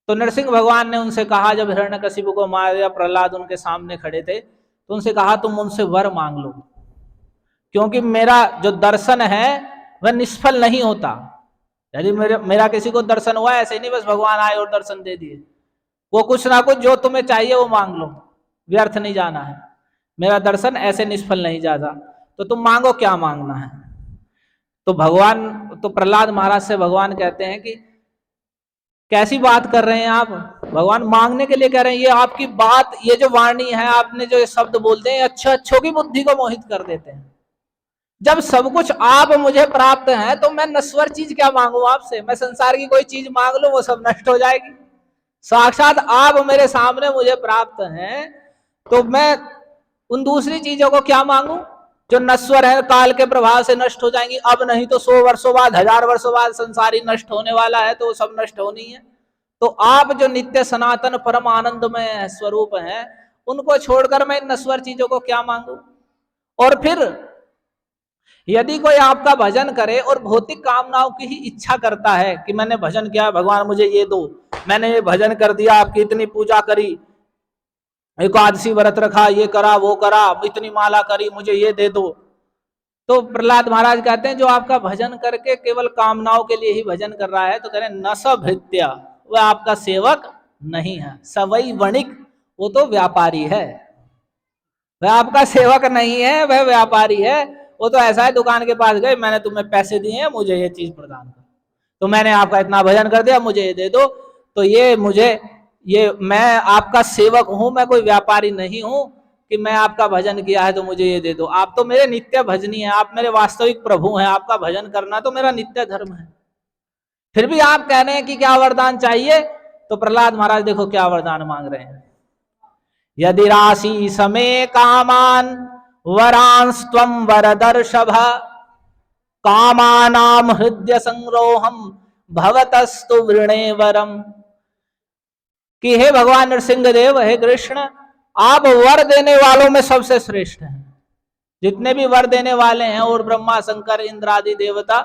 तो नरसिंह भगवान ने उनसे कहा, जब हिरण्यकशिपु को मार दिया, प्रहलाद उनके सामने खड़े थे, तो उनसे कहा तुम उनसे वर मांग लो, क्योंकि मेरा जो दर्शन है वह निष्फल नहीं होता। यदि मेरा किसी को दर्शन हुआ, ऐसे नहीं बस भगवान आए और दर्शन दे दिए, वो कुछ ना कुछ जो तुम्हें चाहिए वो मांग लो, व्यर्थ नहीं जाना है। मेरा दर्शन ऐसे निष्फल नहीं जाता, तो तुम मांगो, क्या मांगना है। तो भगवान, तो प्रहलाद महाराज से भगवान कहते हैं कि कैसी बात कर रहे हैं आप? भगवान मांगने के लिए कह रहे हैं। ये आपकी बात, ये जो वाणी है, आपने जो ये शब्द बोलते हैं, अच्छों की बुद्धि को मोहित कर देते हैं। जब सब कुछ आप मुझे प्राप्त है तो मैं नश्वर चीज क्या मांगू आपसे? मैं संसार की कोई चीज मांग लूं वो सब नष्ट हो जाएगी। साक्षात आप मेरे सामने मुझे प्राप्त हैं, तो मैं उन दूसरी चीजों को क्या मांगू जो नश्वर है, काल के प्रभाव से नष्ट हो जाएंगी। अब नहीं तो 100 वर्षों बाद, 1000 वर्षों बाद संसार ही नष्ट होने वाला है, तो वो सब नष्ट होनी है। तो आप जो नित्य सनातन परम आनंदमय स्वरूप है, उनको छोड़कर मैं इन नश्वर चीजों को क्या मांगू? और फिर यदि कोई आपका भजन करे और भौतिक कामनाओं की ही इच्छा करता है कि मैंने भजन किया, भगवान मुझे ये दो, मैंने ये भजन कर दिया, आपकी इतनी पूजा करी, एकादशी व्रत रखा, ये करा वो करा, इतनी माला करी, मुझे ये दे दो। तो प्रहलाद महाराज कहते हैं जो आपका भजन करके केवल कामनाओं के लिए ही भजन कर रहा है, तो कह रहे न स भृत्या, वह आपका सेवक नहीं है। सवई वणिक, वो तो व्यापारी है, वह आपका सेवक नहीं है, वह व्यापारी है। वो तो ऐसा है, दुकान के पास गए, मैंने तुम्हें पैसे दिए हैं, मुझे ये चीज प्रदान कर, तो मैंने आपका इतना भजन कर दिया, मुझे ये दे दो। तो ये मैं आपका सेवक हूं, मैं कोई व्यापारी नहीं हूं कि मैं आपका भजन किया है तो मुझे ये दे दो। आप तो मेरे नित्य भजनी हैं, आप मेरे वास्तविक प्रभु हैं, आपका भजन करना तो मेरा नित्य धर्म है। फिर भी आप कह रहे हैं कि क्या वरदान चाहिए? तो प्रहलाद महाराज देखो क्या वरदान मांग रहे हैं। यदि राशि समे कामान वरांस्त्वं वरदर्शभ, कामानाम हृदय संग्रोहम भवतस्तु वृणे वरम। कि हे भगवान नरसिंह देव, हे कृष्ण, आप वर देने वालों में सबसे श्रेष्ठ हैं। जितने भी वर देने वाले हैं, और ब्रह्मा शंकर इंद्र आदि देवता,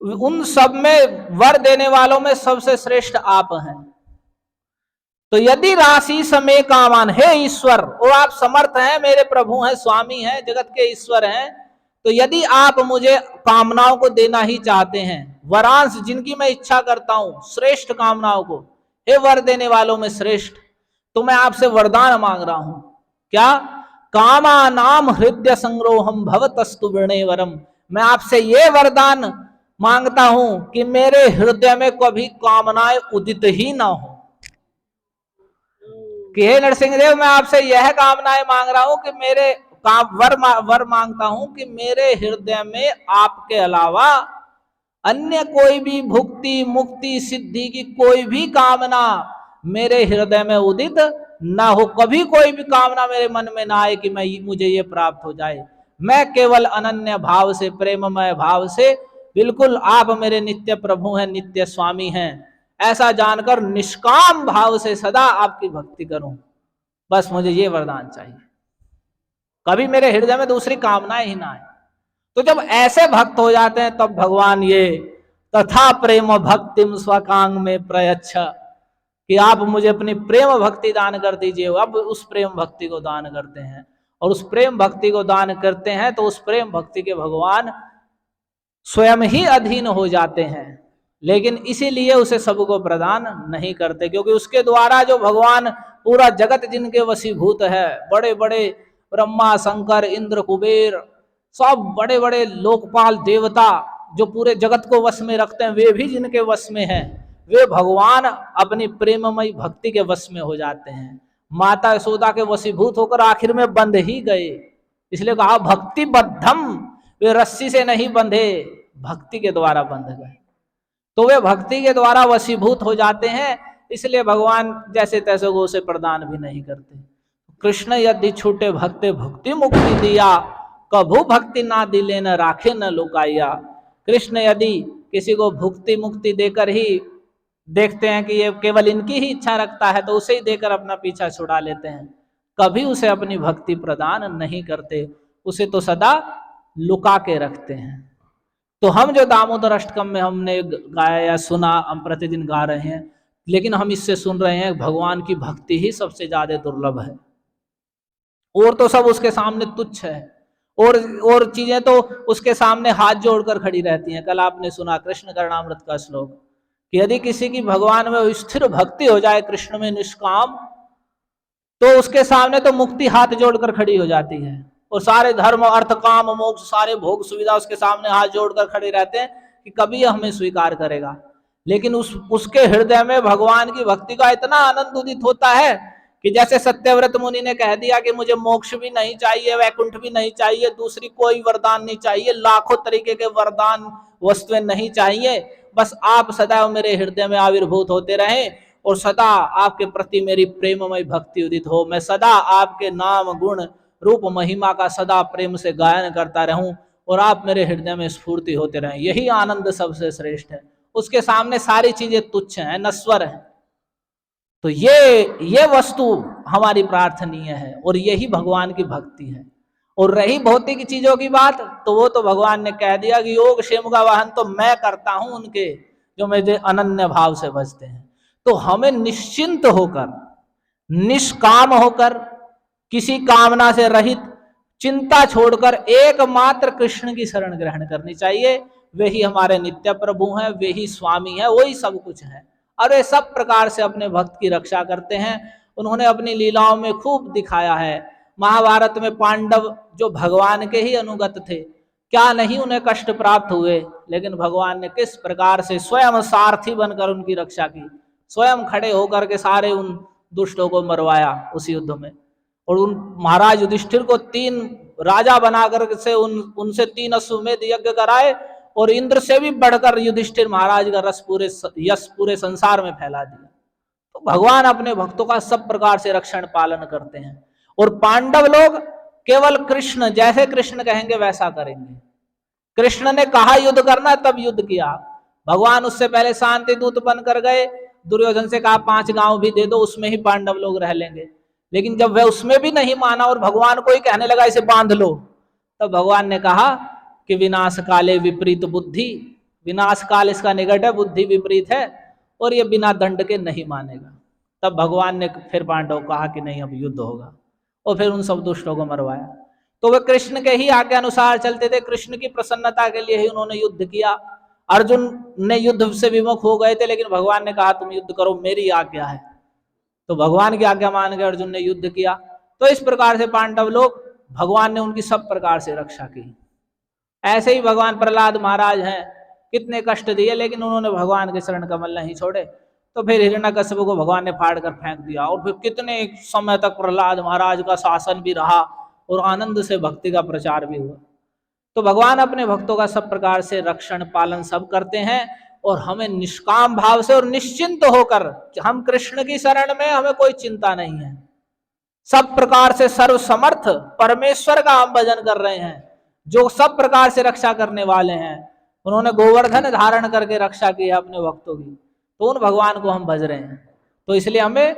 उन सब में वर देने वालों में सबसे श्रेष्ठ आप हैं। तो यदि राशि समय कामान, हे ईश्वर, वो आप समर्थ हैं, मेरे प्रभु हैं, स्वामी हैं, जगत के ईश्वर हैं, तो यदि आप मुझे कामनाओं को देना ही चाहते हैं, वरांश जिनकी मैं इच्छा करता हूं, श्रेष्ठ कामनाओं को, हे वर देने वालों में श्रेष्ठ, तो मैं आपसे वरदान मांग रहा हूं। क्या? कामा नाम हृदय संग्रोहम भवतस्तु वरम। मैं आपसे ये वरदान मांगता हूं कि मेरे हृदय में कभी कामनाएं उदित ही ना हो। कि हे नरसिंह देव, मैं आपसे यह कामनाएं मांग रहा हूं कि मेरे वर मांगता हूं कि मेरे हृदय में आपके अलावा अन्य कोई भी भुक्ति मुक्ति सिद्धि की कोई भी कामना मेरे हृदय में उदित ना हो। कभी कोई भी कामना मेरे मन में ना आए कि मुझे ये प्राप्त हो जाए। मैं केवल अनन्य भाव से, प्रेममय भाव से, बिल्कुल आप मेरे नित्य प्रभु हैं, नित्य स्वामी हैं, ऐसा जानकर निष्काम भाव से सदा आपकी भक्ति करूं। बस मुझे ये वरदान चाहिए, कभी मेरे हृदय में दूसरी कामनाएं ही ना आए। तो जब ऐसे भक्त हो जाते हैं तब भगवान ये तथा प्रेम भक्तिम स्वकांग में प्रयच्छ, कि आप मुझे अपनी प्रेम भक्ति दान कर दीजिए। अब उस प्रेम भक्ति को दान करते हैं, और उस प्रेम भक्ति को दान करते हैं तो उस प्रेम भक्ति के भगवान स्वयं ही अधीन हो जाते हैं। लेकिन इसीलिए उसे सबको प्रदान नहीं करते, क्योंकि उसके द्वारा जो भगवान पूरा जगत जिनके वशीभूत है, बड़े बड़े ब्रह्मा शंकर इंद्र कुबेर, सब बड़े बड़े लोकपाल देवता जो पूरे जगत को वश में रखते हैं, वे भी जिनके वश में हैं, वे भगवान अपनी प्रेममयी भक्ति के वश में हो जाते हैं। माता यशोदा के वशीभूत होकर आखिर में बंध ही गए, इसलिए कहा भक्ति बद्धम, वे रस्सी से नहीं बंधे, भक्ति के द्वारा बंध गए। तो वे भक्ति के द्वारा वशीभूत हो जाते हैं, इसलिए भगवान जैसे तैसे को उसे प्रदान भी नहीं करते। कृष्ण यदि छूटे भक्ति भक्ति मुक्ति दिया, कभू भक्ति ना दिले न राखे न लुकाया। कृष्ण यदि किसी को भुक्ति मुक्ति देकर ही देखते हैं कि ये केवल इनकी ही इच्छा रखता है, तो उसे ही देकर अपना पीछा छुड़ा लेते हैं, कभी उसे अपनी भक्ति प्रदान नहीं करते, उसे तो सदा लुका के रखते हैं। तो हम जो दामोदर अष्टकम में हमने गाया या सुना, हम प्रतिदिन गा रहे हैं, लेकिन हम इससे सुन रहे हैं भगवान की भक्ति ही सबसे ज्यादा दुर्लभ है, और तो सब उसके सामने तुच्छ है, और चीजें तो उसके सामने हाथ जोड़कर खड़ी रहती हैं। कल आपने सुना कृष्ण करणामृत का श्लोक कि यदि किसी की भगवान में स्थिर भक्ति हो जाए, कृष्ण में निष्काम, तो उसके सामने तो मुक्ति हाथ जोड़कर खड़ी हो जाती है, और सारे धर्म अर्थ काम मोक्ष सारे भोग सुविधा उसके सामने हाथ जोड़कर खड़े रहते हैं कि कभी यह हमें स्वीकार करेगा। लेकिन उसके हृदय में भगवान की भक्ति का इतना आनंद उदित होता है कि जैसे सत्यव्रत मुनि ने कह दिया कि मुझे मोक्ष भी नहीं चाहिए, वैकुंठ भी नहीं चाहिए, दूसरी कोई वरदान नहीं चाहिए, लाखों तरीके के वरदान वस्तुएं नहीं चाहिए, बस आप सदैव मेरे हृदय में आविर्भूत होते रहें और सदा आपके प्रति मेरी प्रेममय भक्ति उदित हो, मैं सदा आपके नाम गुण रूप महिमा का सदा प्रेम से गायन करता रहूं और आप मेरे हृदय में स्फूर्ति होते रहें। यही आनंद सबसे श्रेष्ठ है। उसके सामने सारी चीजें तुच्छ हैं, नश्वर हैं। तो ये वस्तु हमारी प्रार्थनीय है, और यही भगवान की भक्ति है। और रही भौतिक चीजों की बात, तो वो तो भगवान ने कह दिया कि योग क्षेम का वाहन तो मैं करता हूं उनके जो मुझे अनन्य भाव से भजते हैं। तो हमें निश्चिंत होकर, निष्काम होकर, किसी कामना से रहित, चिंता छोड़कर एकमात्र कृष्ण की शरण ग्रहण करनी चाहिए। वे ही हमारे नित्य प्रभु हैं, वे ही स्वामी हैं, वही सब कुछ है, और वे सब प्रकार से अपने भक्त की रक्षा करते हैं। उन्होंने अपनी लीलाओं में खूब दिखाया है। महाभारत में पांडव जो भगवान के ही अनुगत थे, क्या नहीं उन्हें कष्ट प्राप्त हुए, लेकिन भगवान ने किस प्रकार से स्वयं सारथी बनकर उनकी रक्षा की, स्वयं खड़े होकर के सारे उन दुष्टों को मरवाया उस युद्ध में। और उन महाराज युधिष्ठिर को 3 राजा बनाकर से उनसे 3 अश्वमेध यज्ञ कराए, और इंद्र से भी बढ़कर युधिष्ठिर महाराज का यश पूरे संसार में फैला दिया। तो भगवान अपने भक्तों का सब प्रकार से रक्षण पालन करते हैं। और पांडव लोग केवल कृष्ण, जैसे कृष्ण कहेंगे वैसा करेंगे। कृष्ण ने कहा युद्ध करना, तब युद्ध किया। भगवान उससे पहले शांति दूत बनकर गए, दुर्योधन से कहा 5 गांव भी दे दो, उसमें ही पांडव लोग रह लेंगे। लेकिन जब वह उसमें भी नहीं माना और भगवान को ही कहने लगा इसे बांध लो, तब भगवान ने कहा कि विनाश काले विपरीत बुद्धि, विनाश काल इसका निकट है, बुद्धि विपरीत है, और ये बिना दंड के नहीं मानेगा। तब भगवान ने फिर पांडव को कहा कि नहीं अब युद्ध होगा, और फिर उन सब दुष्टों को मरवाया। तो वे कृष्ण के ही आज्ञा अनुसार चलते थे, कृष्ण की प्रसन्नता के लिए ही उन्होंने युद्ध किया। अर्जुन ने युद्ध से विमुख हो गए थे, लेकिन भगवान ने कहा तुम युद्ध करो, मेरी आज्ञा है। तो भगवान की आज्ञा मान के अर्जुन ने युद्ध किया। तो इस प्रकार से पांडव लोग, भगवान ने उनकी सब प्रकार से रक्षा की। ऐसे ही भगवान प्रहलाद महाराज हैं, कितने कष्ट दिए लेकिन उन्होंने भगवान के शरण कमल नहीं छोड़े। तो फिर हिरण्यकश्यप को भगवान ने फाड़ कर फेंक दिया, और फिर कितने समय तक प्रहलाद महाराज का शासन भी रहा और आनंद से भक्ति का प्रचार भी हुआ। तो भगवान अपने भक्तों का सब प्रकार से रक्षण पालन सब करते हैं, और हमें निष्काम भाव से और निश्चिंत होकर, हम कृष्ण की शरण में, हमें कोई चिंता नहीं है। सब प्रकार से सर्व समर्थ परमेश्वर का हम भजन कर रहे हैं, जो सब प्रकार से रक्षा करने वाले हैं। उन्होंने गोवर्धन धारण करके रक्षा की है अपने भक्तों की, तो उन भगवान को हम भज रहे हैं। तो इसलिए हमें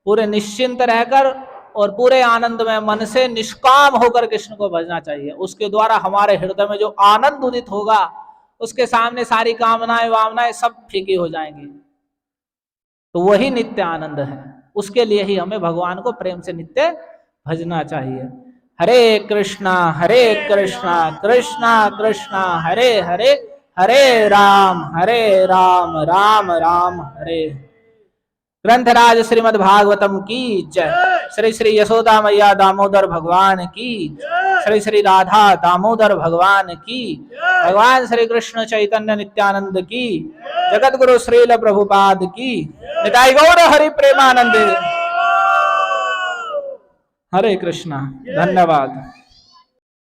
पूरे निश्चिंत रहकर और पूरे आनंद में मन से निष्काम होकर कृष्ण को भजना चाहिए। उसके द्वारा हमारे हृदय में जो आनंद उदित होगा, उसके सामने सारी कामनाएं वामनाएं सब फीकी हो जाएंगी। तो वही नित्य आनंद है, उसके लिए ही हमें भगवान को प्रेम से नित्य भजना चाहिए। हरे कृष्णा कृष्णा कृष्णा हरे हरे, हरे राम राम राम हरे। ग्रंथराज श्रीमद् भागवतम की जय। श्री श्री यशोदा मैया दामोदर भगवान की, श्री श्री राधा दामोदर भगवान की, भगवान श्री कृष्ण चैतन्य नित्यानंद की, जगत गुरु श्रील प्रभुपाद की, निताई गौर हरि प्रेमानंद। हरे कृष्णा। धन्यवाद।